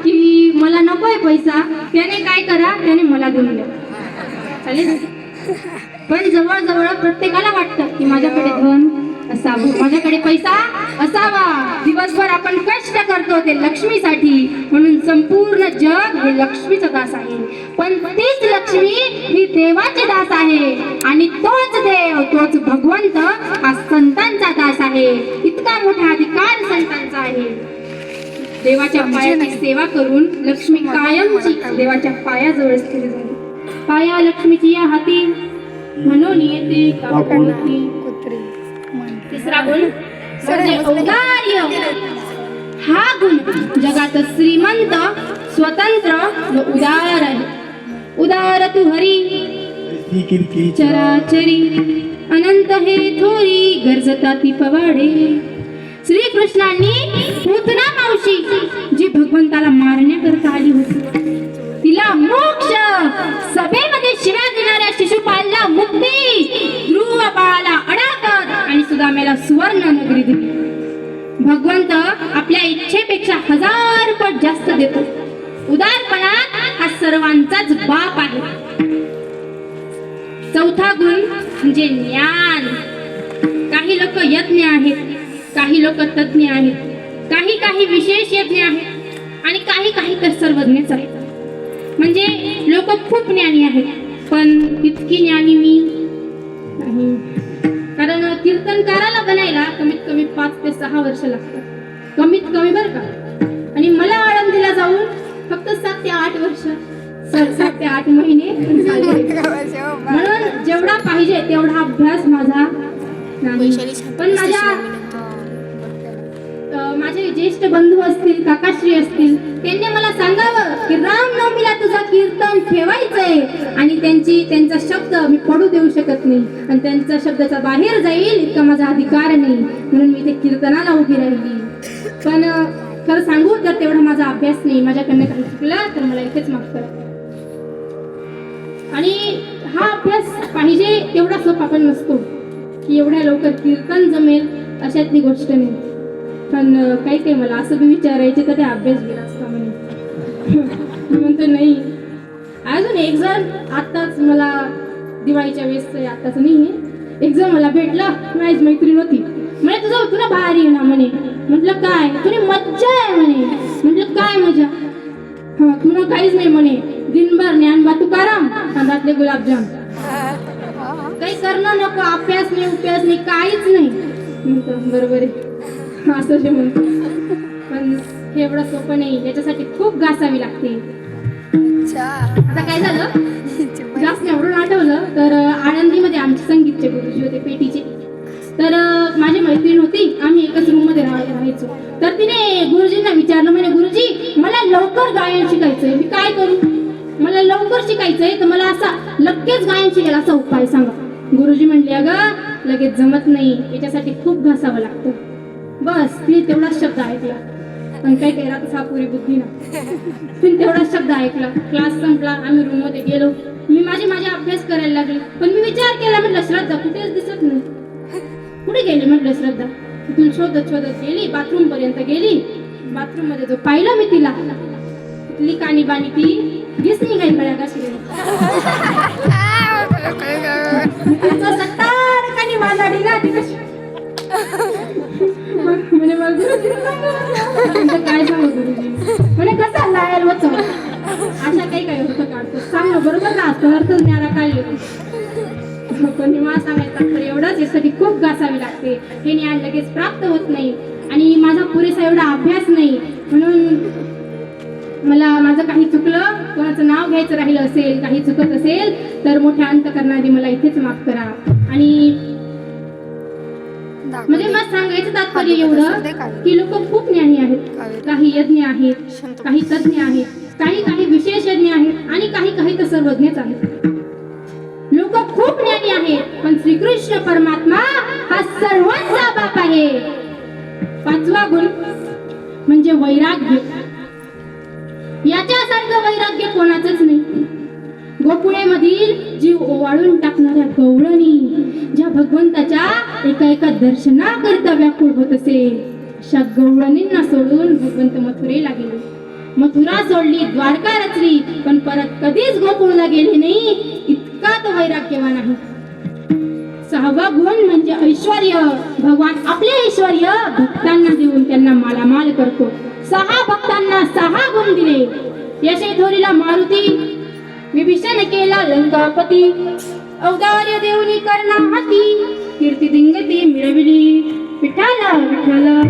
की मला नकोय पैसा, त्याने काय करा, त्याने मला देऊन द्या, चालेल. पण जवळजवळ प्रत्येकाला वाटतं की माझ्याकडे धन असावं, माझ्याकडे पैसा असावा. दिवसभर आपण कष्ट करतो ते लक्ष्मीसाठी, म्हणून संपूर्ण जग हे लक्ष्मीचा दास आहे. पण तीच लक्ष्मी ही देवाचे दास आहे आणि तोच देव, तोच भगवंत हा संतांचा दास आहे. इतका मोठा अधिकार संतांचा आहे. देवाच्या पायाची सेवा करून लक्ष्मी कायमची देवाच्या पायाजवळ स्थिर झाली. पाया लक्ष्मीची या हाती म्हणून येते काकुळती. तिसरा गुण म्हणजे औदार्य. हा गुण जगात श्रीमंत, स्वतंत्र व उदार आहे. उदार तू हरी चराचरी, अनंत हे थोरी गरजता ती पवाडे. श्रीकृष्णांनी पूतना मावशी जी भगवंताला मारण्याकरता आली होती, तिला मोक्ष, सभेमध्ये शिव्या देणाऱ्या शिशुपालला मुक्ती, ध्रुव बाळाला अडाकत आणि सुदामेला सुवर्ण नगरी दिली. भगवंत आपल्या इच्छेपेक्षा 1000 पट जास्त देतो. उदारपणात हा सर्वांचाच बाप आहे. चौथा गुण म्हणजे ज्ञान. काही लोक यज्ञ आहेत, काही लोक तज्ञ आहेत, काही विशेष यज्ञ आहेत आणि काही तर सर्वज्ञच आहेत. म्हणजे लोक खूप ज्ञानी आहेत, पण तितकी ज्ञानी मी नाही. कारण कीर्तनकाराला बनायला कमीत कमी 5 ते 6 वर्ष लागतात, कमीत कमी बरं का. आणि मला आळंदीला जाऊन फक्त 7 ते 8 वर्ष, 7 ते 8 महिने म्हणून जेवढा पाहिजे तेवढा अभ्यास माझा नाही. पण माझे ज्येष्ठ बंधू असतील, काकाश्री असतील, त्यांनी मला सांगावं की रामनवमीला तुझं कीर्तन ठेवायचंय आणि त्यांचा शब्द मी पडू देऊ शकत नाही आणि त्यांचा शब्दाचा बाहेर जाईल इतका माझा अधिकार नाही, म्हणून मी ते कीर्तनाला उभी राहिली. पण खरं सांगू तर तेवढा माझा अभ्यास नाही, माझ्याकडनं काही चुकला तर मला इथेच माफ करा. आणि हा अभ्यास पाहिजे तेवढा सोपा पण नसतो की एवढ्या लवकर कीर्तन जमेल अशातली गोष्ट नाही. पण काही मला असं बी विचारायचे तर ते अभ्यास गेला असता म्हणे. मी म्हणतो नाही. अजून एक जण आत्ताच मला दिवाळीच्या वेळेस आत्ताच नाही, एक जण मला भेटला, माझी मैत्रीण होती, म्हणे तुला भारी आहे ना म्हणे. म्हटलं काय? तुला मज्जा आहे म्हणे. म्हटलं काय मजा? हा तुला काहीच नाही म्हणे, दिनभर ज्ञानबा तुकाराम तांदळातले गुलाबजाम, काही करणं नको, अभ्यास नाही उपयास नाही काहीच नाही. म्हणतो बरोबर आहे असं जे म्हणतो. पण हे एवढं सोपं नाही, याच्यासाठी खूप घासावी लागते. आता काय झालं, जास्त एवढं आठवलं तर आळंदीमध्ये आमचे संगीतचे गुरुजी होते पेटीचे. तर माझी मैत्रीण होती, आम्ही एकाच रूम मध्ये राहायचो. तर तिने गुरुजींना विचारलं, म्हणे गुरुजी मला लवकर गायन शिकायचंय, मी काय करू? मला लवकर शिकायचंय तर मला असा लगेच गायन शिकायला असा उपाय सांगा. गुरुजी म्हणले अगं लगेच जमत नाही, याच्यासाठी खूप घासावं लागतं. बस तिने तेवढाच शब्द ऐकला, पण काय केला तर सापुरी बुद्धी ना. तिने तेवढाच शब्द ऐकला, क्लास संपला, आम्ही रूम मध्ये गेलो, मी माझे अभ्यास करायला लागले. पण मी विचार केला, म्हटलं श्रद्धा कुठेच दिसत नाही, कुठे गेली म्हटलं श्रद्धा. तिथून शोधत गेली, बाथरूम पर्यंत गेली. बाथरूम मध्ये जो पाहिलं मी तिला, तिथली कानी बाणी ती दिसली काही कळ्या कशी कानी माजाडी ना ती कशी. म्हणे काय सांगू गुरुजी, म्हणे कसा लायल होत अशा काही होतं काढतो सांग बरोबर ना, अर्थ ज्ञाना काढले. पण मला सांगायचं तर एवढंच, यासाठी खूप घासावी लागते. हे ज्ञान लगेच प्राप्त होत नाही आणि माझा पुरेसा एवढा अभ्यास नाही. म्हणून माझं काही चुकलं, कोणाचं नाव घ्यायचं राहिलं असेल, काही चुकत असेल तर मोठ्या अंतकरणाने मला इथेच माफ करा. आणि म्हणजे मला सांगायचं तात्पर्य एवढं की लोक खूप ज्ञानी आहेत, काही यज्ञ आहेत, काही तज्ञ आहेत, काही विशेष यज्ञ आहेत आणि काही तर सर्वज्ञच आहेत. लोक खूप ज्ञानी आहेत, पण श्रीकृष्ण परमात्मा हा सर्वांचा बाप आहे. 5वा गुण म्हणजे वैराग्य. याच्यासारखं वैराग्य कोणाचंच नाही. गोकुळेमधील जीव ओवाळून टाकणाऱ्या गवळणी ज्या भगवंताच्या एका दर्शनाकरिता व्याकुळ होत असेल, अशा गवळणींना सोडून भगवंत मथुरेला गेले. मथुरा सोडली, द्वारका रचली, पण परत कधीच गोकुळला गेले नाही. इतका तो वैराग्यवान आहे. 6वा गुण म्हणजे ऐश्वर्य. भगवान आपले ऐश्वर्य भक्तांना देऊन त्यांना मालामाल करतो. 6 भक्तांना 6 गुण दिले. यशे थोरीला मारुती, विभीषण केला लंकापती, औदार्य देऊनी कर्णा हाती, कीर्ती दिंगती मिळविली विठाला विठाला.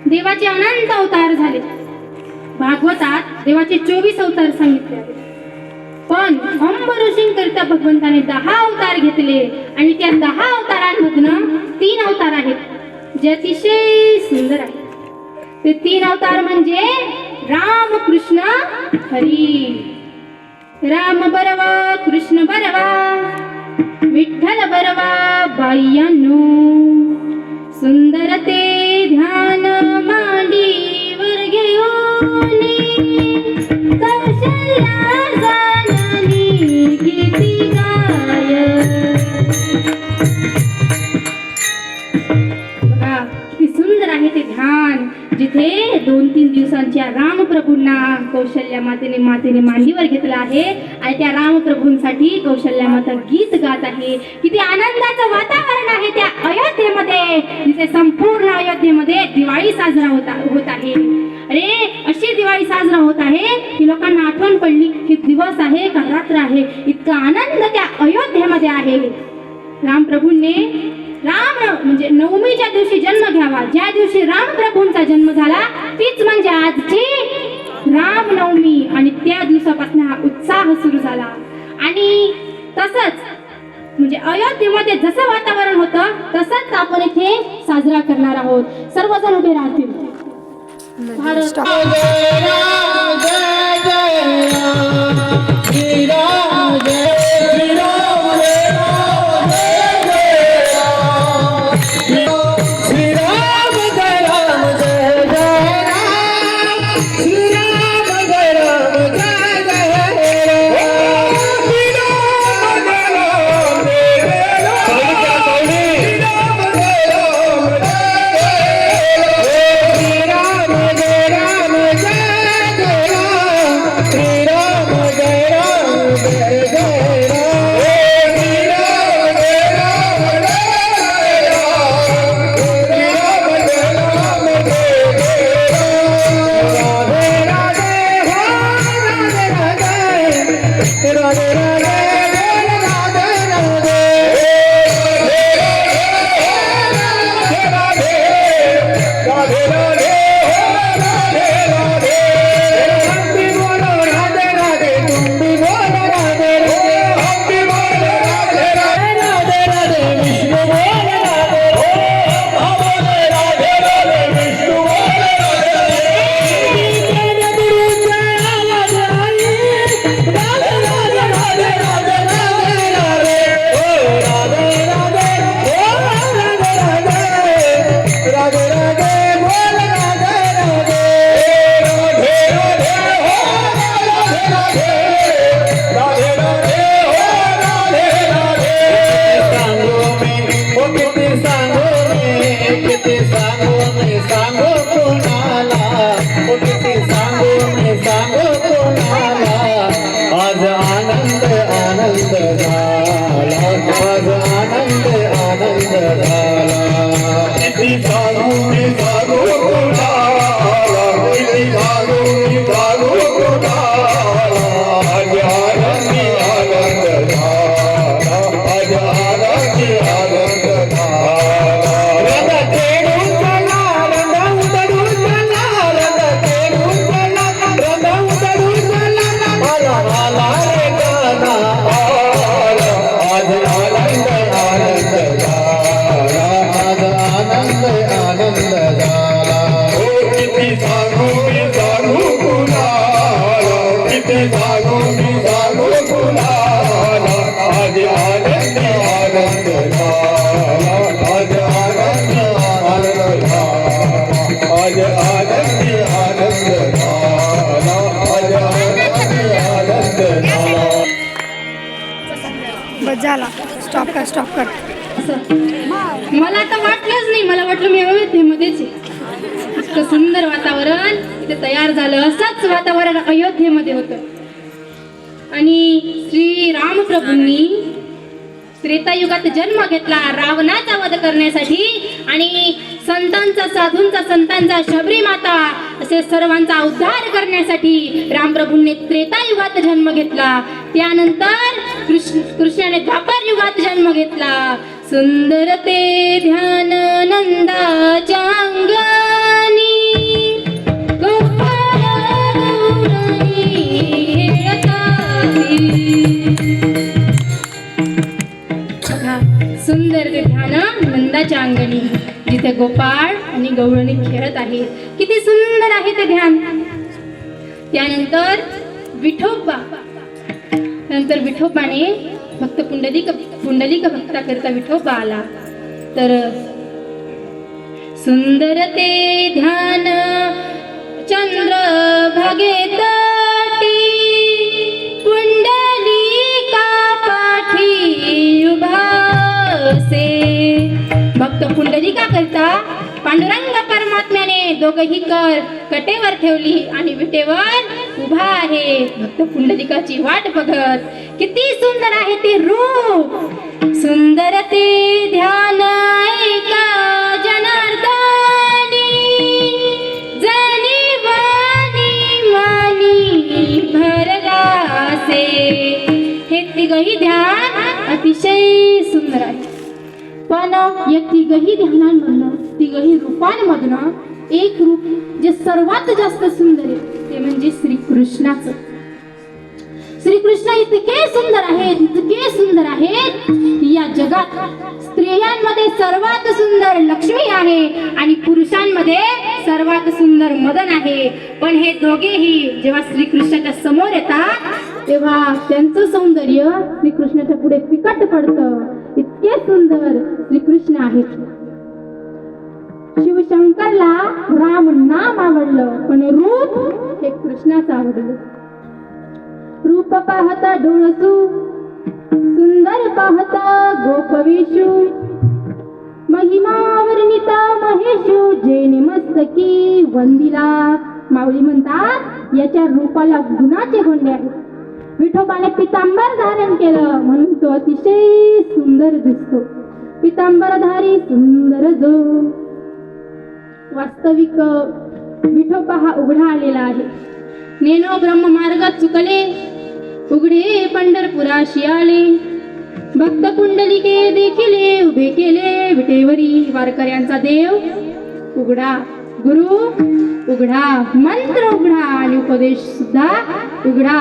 देवाचे अनंत अवतार झाले. भागवतात देवाचे 24 अवतार सांगितले आहेत. पण अंब ऋषींकरिता भगवंताने 10 अवतार घेतले आणि त्या 10 अवतारांमधनं 3 अवतार आहेत जे अतिशय सुंदर आहेत. ते 3 अवतार म्हणजे राम, कृष्ण, हरी. राम बरवा, कृष्ण बरवा, विठ्ठल बरवा बायांनो, सुंदर ते ध्यान मांडीवर घेऊनी, कौशल्या जाणनी गीती गाय. बघा किती सुंदर आहे ते ध्यान, जिथे 2-3 दिवसांच्या रामप्रभूंना कौशल्या मातेने मांडीवर घेतलं आहे आणि त्या रामप्रभूंसाठी कौशल्या माता गीत गात आहे. किती आनंदाचं वातावरण आहे त्या अयोध्येमध्ये, जिथे संपूर्ण अयोध्येमध्ये दिवाळी साजरा होत आहे. अरे अशी दिवाळी साजरा होत आहे की लोकांना आठवण पडली की दिवस आहे का रात्र आहे. इतका आनंद त्या अयोध्येमध्ये आहे. रामप्रभूंनी म्हणजे नवमीच्या दिवशी जन्म घ्यावा. ज्या दिवशी रामप्रभूंचा जन्म झाला तीच म्हणजे आजची रामनवमी आणि त्या दिवसापासून हा उत्साह सुरू झाला. आणि तसंच म्हणजे अयोध्येमध्ये जसं वातावरण होतं तसंच आपण इथे साजरा करणार आहोत. सर्वजण उभे राहतील. भारत जय राम जय जय राधे राधे राधे राधे बस झाला. स्टॉप कर मला आता वाटलंच नाही, मला वाटलं मी अयोध्येमध्येच आहे. इतकं सुंदर वातावरण इथे तयार झालं. असंच वातावरण अयोध्येमध्ये होतं. आणि श्री रामप्रभूंनी त्रेतायुगात जन्म घेतला रावणाचा वध करण्यासाठी आणि संतांचा शबरी माता असे सर्वांचा उद्धार करण्यासाठी रामप्रभूंनी त्रेतायुगात जन्म घेतला. त्यानंतर कृष्णाने द्वापर युगात जन्म घेतला. सुंदर ते ध्यान नंदाच्या अंगानी गोपाळ गौरी हेळताती. सुंदर ते ध्यान नंदाच्या अंगणी जिथे गोपाळ आणि गवळणी खेळत आहेत. किती सुंदर आहे ते ध्यान. त्यानंतर विठोबाने भक्त पुंडलिक भक्ताकरिता विठोबा आला. तर सुंदर ते ध्यान चंद्र भागेत पुंडलिका पाठी उभासे. भक्त पुंडलिका करता पांडुरंग परमात्म्याने दोघही कटेवर ठेवली आणि विटेवर उभा आहे भक्त पुंडलिकाची वाट बघत. किती सुंदर आहे ते रूप. सुंदर ते ध्यान ऐका जनार्दनी जनी वाणी मानी भरलासे. हे तिघही ध्यान अतिशय सुंदर आहे. पण या तिघही ध्यानांमधनं तिघही रूपांमधनं एक रूप जे सर्वात जास्त सुंदर आहे ते म्हणजे श्रीकृष्णाचं. श्रीकृष्ण इतके सुंदर आहेत या जगात स्त्रियांमध्ये सर्वात सुंदर लक्ष्मी आहे आणि पुरुषांमध्ये सर्वात सुंदर मदन आहे. पण हे दोघेही जेव्हा श्रीकृष्णाच्या समोर येतात तेव्हा त्यांचं सौंदर्य श्रीकृष्णाच्या पुढे फिकट पडतं. इतके सुंदर श्रीकृष्ण आहेत. शिवशंकरला राम नाम आवडलं पण रूप हे कृष्णाचं आवडलं. रूप पाहता डोळसू सुंदर पाहता गोपवेशू महिमा वर्णिता महेशू जेने मस्तकी वंदिला. माऊली म्हणतात याच्या रूपाला गुणाचे गोंडे आहेत. विठोबाने पितांबर धारण केलं म्हणून तो अतिशय सुंदर दिसतो. पितांबरधारी सुंदर जो. वास्तविक विठोबा हा उघडा आलेला आहे. नेनो ब्रह्ममार्ग चुकले उघडे पंढरपुराशी आले, भक्त पुंडलिके देखिले उभे केले विटेवरी. वारकऱ्यांचा देव उघडा, गुरु उघडा, मंत्र उघडा आणि उपदेश सुद्धा उघडा.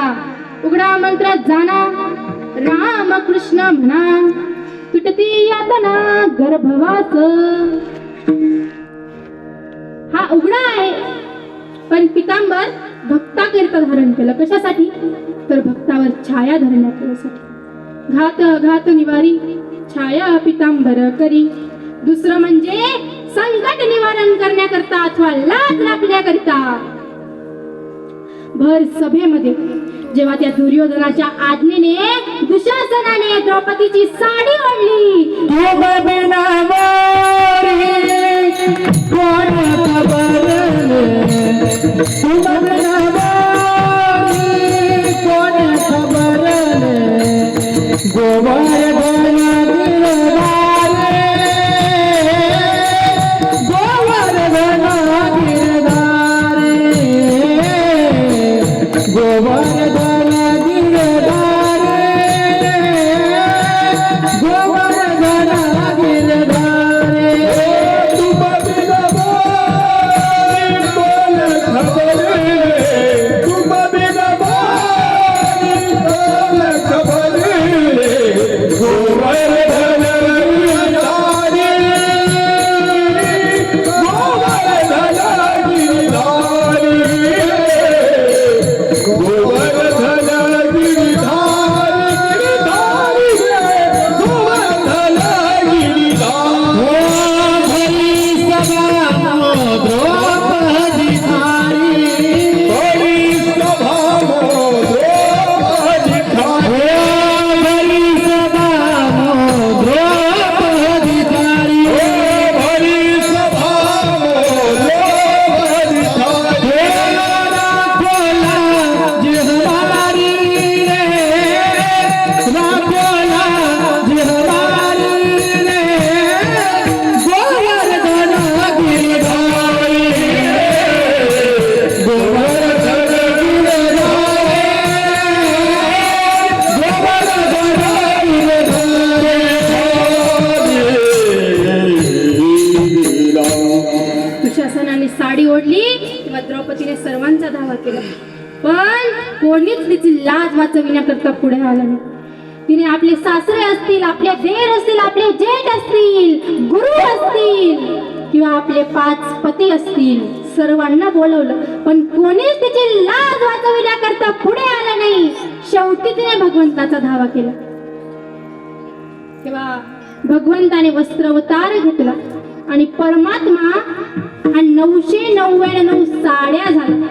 उघडा मंत्रात जाणा, राम कृष्ण म्हणा, तुटती यातना गर्भवास. हा उघडा आहे, पण पितांबर भक्ताकरिता धारण केलं. कशासाठी? तर भक्तावर छाया धरण्यासाठी. घात घात निवारी छाया पितांबर करी. दुसरं म्हणजे संकट निवारण करण्याकरता अथवा लाज राखण्याकरिता. भर सभेमध्ये जेव्हा त्या दुर्योधनाच्या आज्ञेने दुशासनाने द्रौपदीची साडी ओढली, साडी ओढली तेव्हा द्रौपदीने सर्वांचा धावा केला, पण कोणीच तिची लाज वाचविण्याकरता पुढे आला नाही. तिने आपले सासरे असतील, आपले देर असतील, आपले जेठ असतील, गुरु असतील किंवा आपले 5 पती असतील, सर्वांना बोलवलं, पण कोणीच तिची लाज वाचविण्याकरता पुढे आलं नाही. शेवटी तिने भगवंताचा धावा केला. तेव्हा भगवंताने वस्त्रावतार घेतला आणि परमात्मा हा 999 साड्या झाल्या.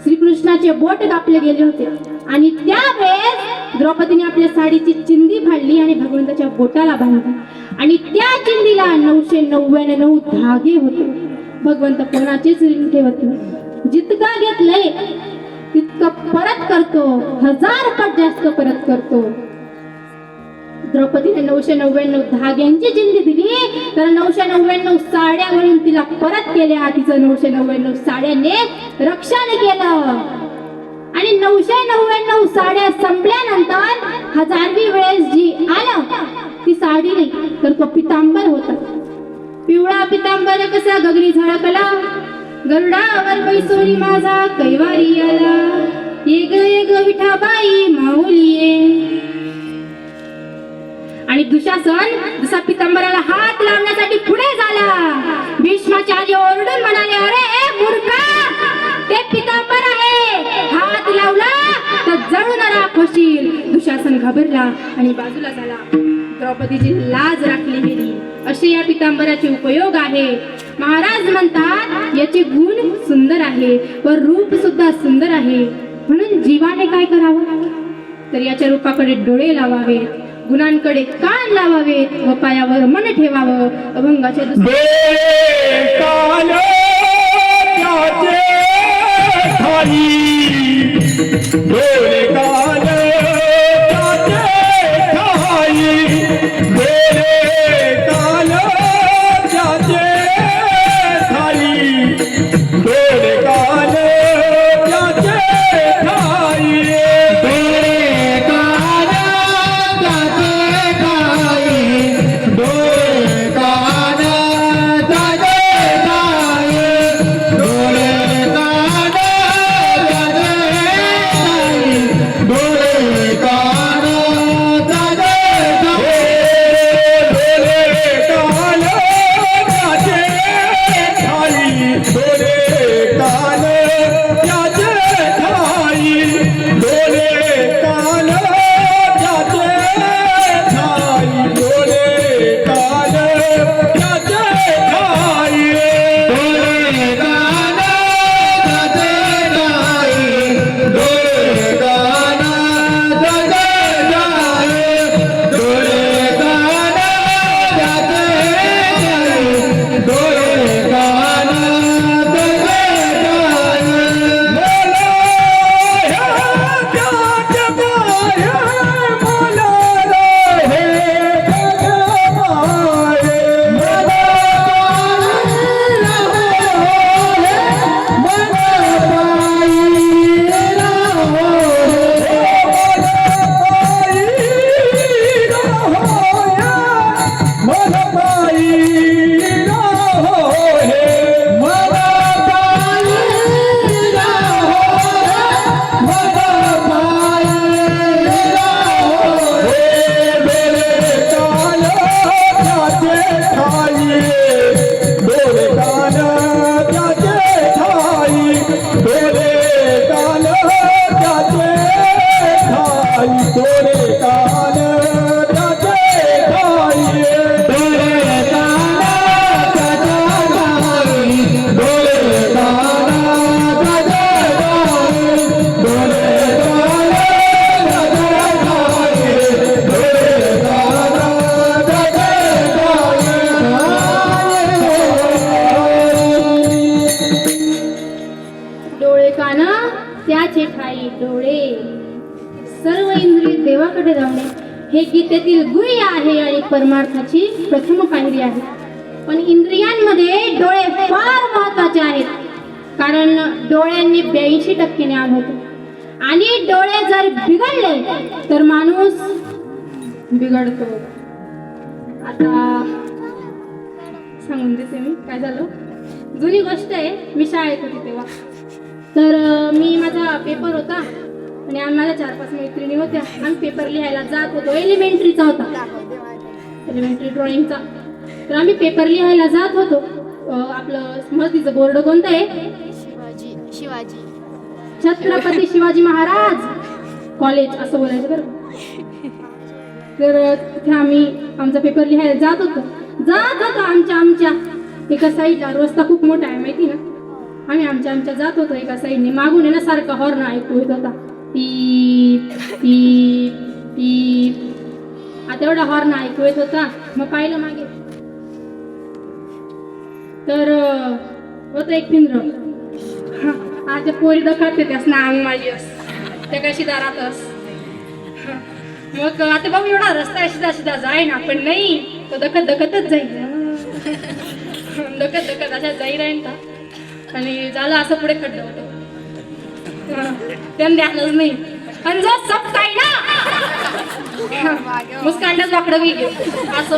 श्रीकृष्णाचे बोट कापले गेले होते आणि त्यावेळेस द्रौपदीने आपल्या साडीची चिंदी फाडली आणि भगवंताच्या बोटाला बांधली आणि त्या चिंदीला 999 धागे होते. भगवंत कोणाचेच ऋण ठेवत नाही. जितका घेतलंय तितकं परत करतो, 1000 पट जास्त परत करतो. द्रौपदीने 999 धाग्यांची चिंदी दिली, तर 999 साड्या म्हणून तिला परत केल्या. तिचं 999 साड्याने रक्षण केलं आणि 999 साड्या संपल्यानंतर 1000वी वेळेस जी आलं ती साडी नाही तर तो पितांबर होता. पिवळा पितांबर कसा गगरी झळकला, गरुडावर बैसोरी माझा कैवारी आला, ये ग विठाबाई माऊली ये. आणि दुशासन जसा पितांबराला हात लावण्यासाठी पुढे झाला, भीष्माचार्य ओरडून म्हणाले, अरे मूर्खा, ते पितांबर आहे, हात लावला तर जळून राख होशील. दुशासन घाबरला आणि बाजूला झाला. द्रौपदीची लाज राखली गेली. असे या पितांबराचे उपयोग आहे. महाराज म्हणतात याचे गुण सुंदर आहे व रूप सुद्धा सुंदर आहे. म्हणून जीवाने काय करावं तर याच्या रूपाकडे डोळे लावावेत, गुणांकडे कान लावावेत व पायावर मन ठेवावं. अभंगाच्या Yeah. आणि डोळे, सर्व इंद्रिय देवाकडे लावणे हे गीतेतील गुह्य आहे आणि परमार्थाची प्रथम पायरी आहे. पण इंद्रियांमध्ये डोळे फार महत्वाचे आहेत, कारण डोळ्यांनी 82% ज्ञान होते आणि डोळे जर बिघडले तर माणूस बिघडतो. आता सांगून देते मी काय झालं. जुनी गोष्ट आहे, मी शाळेत होती तेव्हा. तर मी माझा पेपर होता आणि माझ्या 4-5 मैत्रिणी होत्या. आम्ही पेपर लिहायला जात होतो. एलिमेंटरीचा होता, एलिमेंटरी ड्रॉइंगचा. तर आम्ही पेपर लिहायला जात होतो. आपलं मस्तीचं बोर्ड कोणतं आहे? शिवाजी छत्रपती शिवाजी महाराज कॉलेज असं बोलायचं बरं. तर तिथे आम्ही आमचा पेपर लिहायला जात होतो आमच्या एका साईडला. रस्ता खूप मोठा आहे माहिती ना. आम्ही आमच्या जात होतो एका साईडने. मागून आहे ना सारखा हॉर्न ऐकू येत होता, पीप पीप पीप. आता एवढा हॉर्न ऐकू येत होता. मग पाहिलं मागे तर होतं एक पिंजर. आता पोरी दखाते त्यास ना आम्ही माझी त्या कशी दारातच. मग आता बाबू एवढा रस्ता शिधा जाय ना, पण नाही तो दखतच जाईल. दखत अशा जाई राहील का. आणि झालं असं पुढे खड्डा होतं. त्यांना ध्यानच नाही. आणि जो सपताय ना मुस्कांडाच वाकडं मी असं.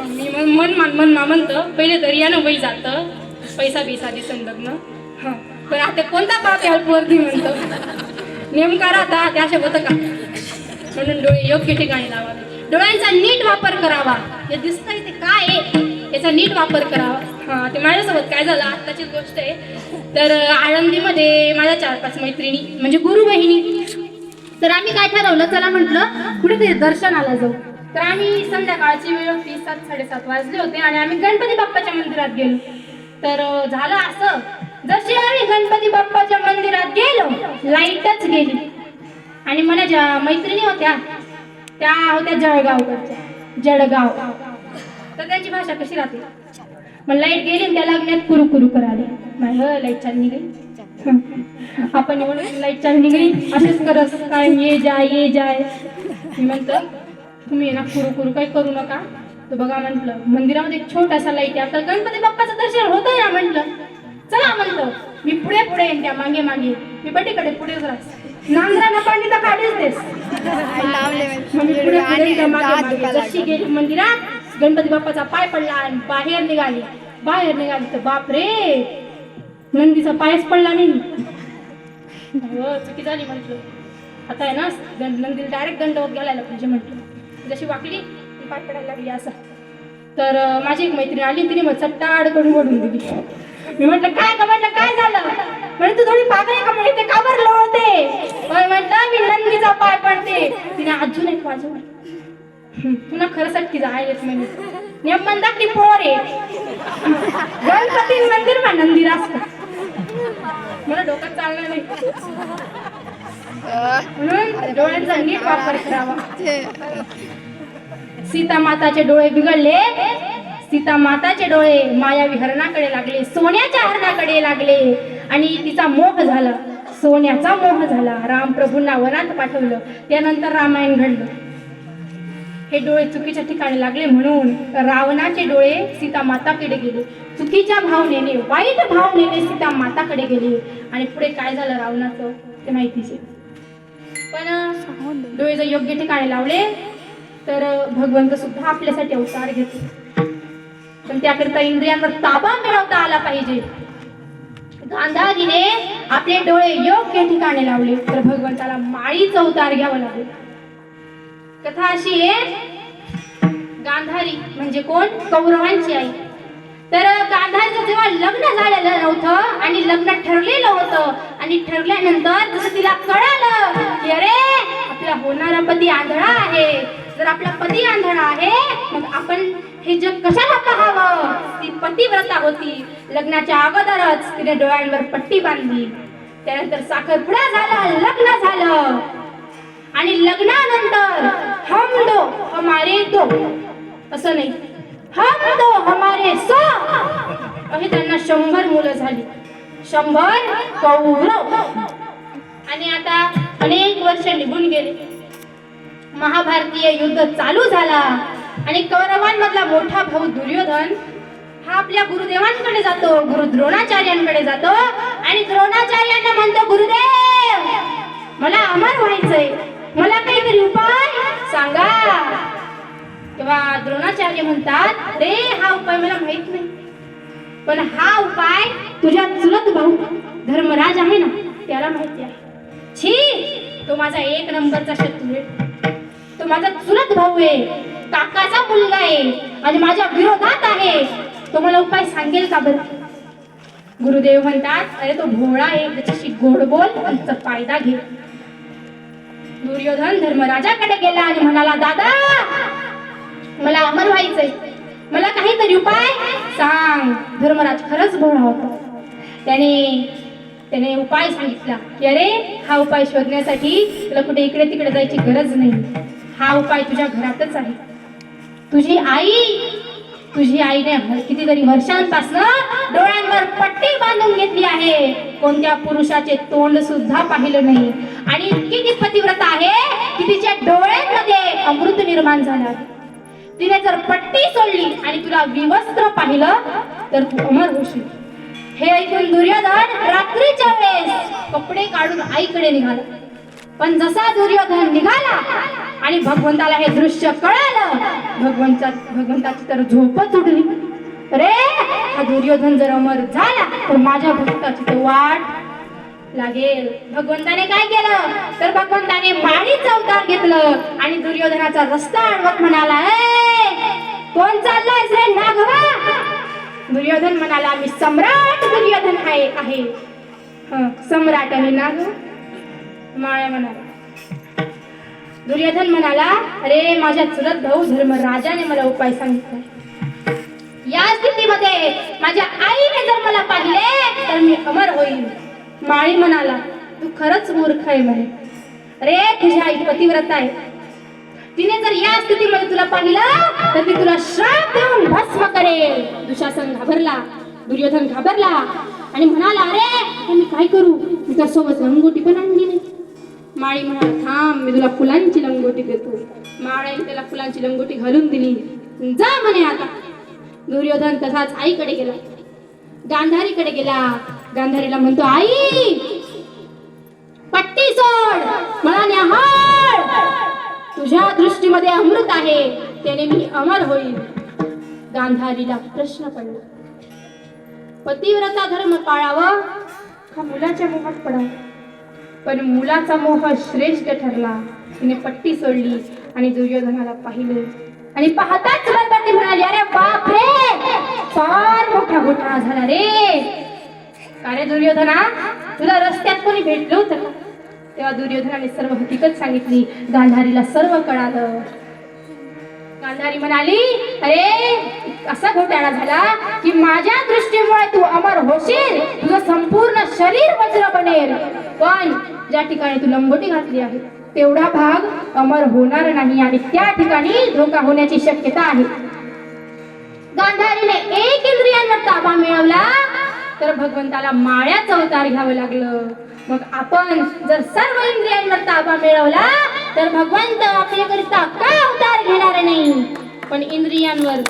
मी मन म्हणतं पहिले तरी या ना वही जातं पैसा बिसा दिसून लग्न. पण आता कोणता बाप हेल्पवरती म्हणतो नेमका राहता त्या अशा होतं का. म्हणून डोळे योग्य ठिकाणी लावावे, डोळ्यांचा नीट वापर करावा. हे दिसतंय ते काय आहे याचा नीट वापर करावा. ते माझ्यासोबत काय झालं आत्ताचीच गोष्ट आहे. तर आळंदीमध्ये माझ्या 4-5 मैत्रिणी म्हणजे गुरु बहिणी. तर आम्ही काय ठरवलं, चला म्हटलं कुठेतरी दर्शनाला जाऊ. तर आम्ही संध्याकाळची वेळ होती, 7-7:30 वाजले होते आणि आम्ही गणपती बाप्पाच्या मंदिरात गेलो. तर झालं असं, जशी आम्ही गणपती बाप्पाच्या मंदिरात गेलो लाईटच गेली. आणि मला ज्या मैत्रिणी होत्या त्या होत्या जळगाव. तर त्यांची भाषा कशी राहते. मग लाईट गेली आणि त्या लागण्यात कुरू करायला. लाईट चालली गई. आपण म्हणून लाईट चालली गई असेच करत काय ये जाय. मी म्हणतं तुम्ही ना कुरू काही करू नका. तर बघा म्हटलं मंदिरामध्ये एक छोटासा लाईट आहे, आता गणपती बाप्पाचं दर्शन होतंय ना. म्हटलं चला म्हणलं मी पुढे येईन त्या मागे मी बटीकडे पुढेच राहते. नांगराला पाणी तर काढीच देस. जशी गेली मंदिरात गणपती बाप्पाचा पाय पडला आणि बाहेर निघाली. तर बाप रे नंदीचा पायच पडला नाही. चुकी झाली म्हटलं. आता आहे ना नंदीला डायरेक्ट दंडवत घालायला पाहिजे म्हटलं. जशी वाकली पाय पडायला लागली असं. तर माझी एक मैत्रीण आली, तिने मग चट्टाड कडून ओढून दिली. मी म्हटलं काय झालं. म्हणजे तू थोडी पागल आहे का, म्हणजे ते का बरं लोळते. म्हटलं मी नंदीचा पाय पडते. तिने अजून एक वाजवलं. पुन्हा खरं सटकी जायलेच म्हणजे मंदाकली पोर आहे. गणपती मंदिर मा नंदी असतं. मला डोक्यात चालणार नाही. म्हणून डोळ्यांचा नीट वापर करावा. सीता माताचे डोळे बिघडले. सीता माताचे डोळे मायावी हरणाकडे लागले, सोन्याच्या हरणाकडे लागले आणि तिचा मोह झाला, सोन्याचा मोह झाला. राम प्रभूंना वनात पाठवलं. त्यानंतर रामायण घडलं. हे डोळे चुकीच्या ठिकाणी लागले म्हणून रावणाचे डोळे सीता माताकडे गेले. चुकीच्या भावनेने, वाईट भावनेने सीता माताकडे गेले आणि पुढे काय झालं रावणाचं ते माहितीच आहे. पण डोळे जर योग्य ठिकाणी लावले तर भगवंत सुद्धा आपल्यासाठी अवतार घेतो. पण त्याकरिता इंद्रियांवर ताबा मिळवता आला पाहिजे. गांधारीने आपले डोळे योग्य ठिकाणी लावले तर भगवंताला माळीचा अवतार घ्यावा लागेल. कथा अशी आहे, गांधारी म्हणजे कोण, कौरवांची आई. तर गांधारीचं जेव्हा लग्न झालेलं नव्हतं आणि लग्न ठरलेलं होतं आणि ठरल्यानंतर जसं तिला कळालं की अरे आपला होणारा पती आंधळा आहे, जर आपला पती आंधळा आहे मग आपण हे जग कशाला पाहावं. ती पतिव्रता होती. लग्नाच्या अगोदरच तिने डोळ्यांवर पट्टी बांधली. त्यानंतर साखरपुडा झाला, लग्न झालं आणि लग्नानंतर हम दो हमारे दो असं नाही, हम दो हमारे सो असे त्यांना 100 मुलं झाली. 100 कौरव आणि आता अनेक वर्ष निघून गेले. महाभारतीय युद्ध चालू झाला आणि कौरवांमधला मोठा भाऊ दुर्योधन हा आपल्या गुरुदेवांकडे जातो, गुरु द्रोणाचार्यांकडे जातो आणि द्रोणाचार्यांना म्हणतो, गुरुदेव मला अमर व्हायचंय, मला काहीतरी उपाय सांगा. तेव्हा द्रोणाचार्य म्हणतात, रे हा उपाय मला माहित नाही, पण हा उपाय तुझ्या चुलत भाऊ धर्मराज आहे ना त्याला माहिती आहे. छी, तो माझा एक नंबरचा शत्रू आहे, तो माझा चुलत भाऊ आहे, काकाचा मुलगा आहे आणि माझ्या विरोधात आहे, तो मला उपाय सांगेल का बरं. गुरुदेव म्हणतात, अरे तो भोळा आहे, त्याच्याशी गोड बोल, त्याचा फायदा घे. दुर्योधन धर्मराजाकडे गेला आणि म्हणाला, दादा मला अमर व्हायचंय, मला काहीतरी उपाय सांग. धर्मराज खरंच भोळा होता. त्याने उपाय सांगितला की अरे हा उपाय शोधण्यासाठी तुला कुठे इकडे तिकडे जायची गरज नाही, हा उपाय तुझ्या घरातच आहे. तुझी आईने कितीतरी वर्षांपासून डोळ्यांवर पट्टी बांधून घेतली आहे, कोणत्या पुरुषाचे तोंड सुद्धा पाहिलं नाही आणि इतकी ती पतिव्रता आहे की तिच्या डोळ्यांमध्ये अमृत निर्माण झालं. तिने जर पट्टी सोडली आणि तुला विवस्त्र पाहिलं तर तू अमर होशील. हे ऐकून दुर्योधन रात्रीच्या वेळेस कपडे काढून आईकडे निघाला. पण जसा दुर्योधन निघाला आणि भगवंताला हे दृश्य कळालं, भगवंताची तर झोपच उडली. अरे हा दुर्योधन जर अमर झाला तर माझ्या भक्ताची तर वाट लागेल. भगवंताने काय केलं तर भगवंताने माळीचा अवतार घेतलं आणि दुर्योधनाचा रस्ता अडवत म्हणाला, कोण चाललाय रे नागवा. दुर्योधन म्हणाला, मी सम्राट दुर्योधन आहे. सम्राट आणि नाग माळ्या म्हणाला. दुर्योधन म्हणाला, अरे माझ्या चुलत भाऊ धर्मराजाने मला उपाय सांगितला, या स्थितीमध्ये माझ्या आईने जर मला पाहिले तर मी अमर होईल. माळी म्हणाला, तू खरंच मूर्ख आहे म्हणे. अरे तुझी आई पतिव्रता आहे, तिने जर या स्थितीमध्ये तुला पाहिलं तर ती तुला श्राप देऊन भस्म करेल. दुशासन घाबरला, दुर्योधन घाबरला आणि म्हणाला, अरे मी काय करू, मी तर सोबत लंगोटी पण आणली नाही. माळी म्हणाला, थांब मी तुला फुलांची लंगोटी देतो. माळीने त्याला फुलांची लंगोटी घालून दिली. जा म्हणे आता. दुर्योधन तसाच आईकडे गेला, गांधारीकडे गेला. गांधारीला म्हणतो, आई पट्टी सोड, मला न्याहाळ, तुझ्या दृष्टीमध्ये अमृत आहे, त्याने मी अमर होईल. गांधारीला प्रश्न पडला, पतिव्रता धर्म पाळावं का मुलाच्या मोहात पडावं. पण मुलाचा मोह श्रेष्ठ ठरला. तिने पट्टी सोडली आणि दुर्योधनाला पाहिले आणि पाहताच ती म्हणाली, अरे बाप रे, फार मोठा घोटाळा झाला रे. का रे दुर्योधना, तुला रस्त्यात कोणी भेटलं होतं का. तेव्हा दुर्योधनाने सर्व हकीकत सांगितली. गांधारीला सर्व कळालं. गांधारी म्हणाली, अरे असा घोटाळा झाला की माझ्या दृष्टीमुळे तू अमर होशील, तुझं संपूर्ण शरीर वज्र बनेल, पण ज्या ठिकाणी तू लंगोटी घातली आहे तेवढा भाग अमर होणार नाही आणि त्या ठिकाणी धोका होण्याची शक्यता आहे. गांधारीने एक इंद्रियांवर ताबा मिळवला तर भगवंताला माळ्याचा अवतार घ्यावं लागलं. मग आपण जर सर्व इंद्रियांवर ताबा मिळवला तर भगवंत आपल्याकरिता का अवतार घेणार नाही. पण इंद्रियांवर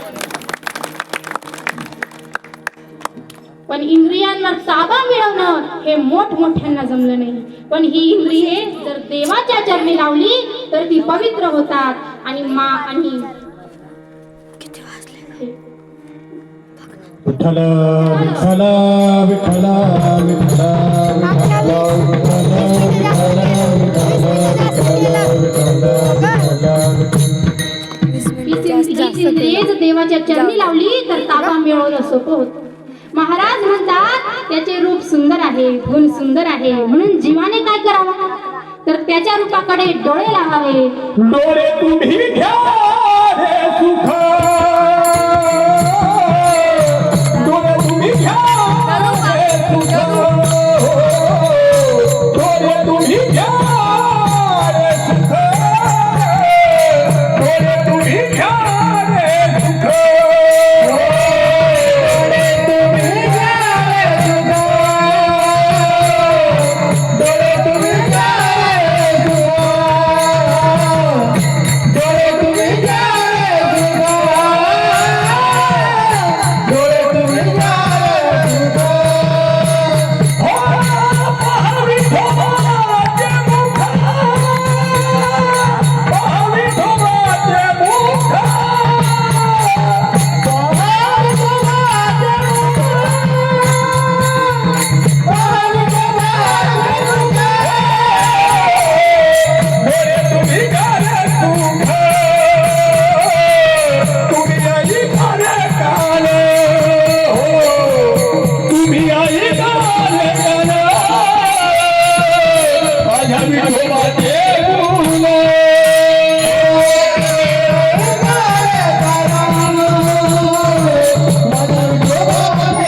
ताबा मिळवणं हे मोठमोठ्यांना जमलं नाही. पण ही इंद्रिये जर देवाच्या चरणी लावली तर ती पवित्र होतात आणि विठ्ठल विठ्ठल विठ्ठल इंद्रिये देवाच्या चरणी लावली तर ताबा मिळवणं सोपं होतं. महाराज म्हणतात त्याचे रूप सुंदर आहे, गुण सुंदर आहे, म्हणून जीवाने काय करावं तर त्याच्या रूपाकडे डोळे लावावे. डोळे तुम्ही घ्या हे सुख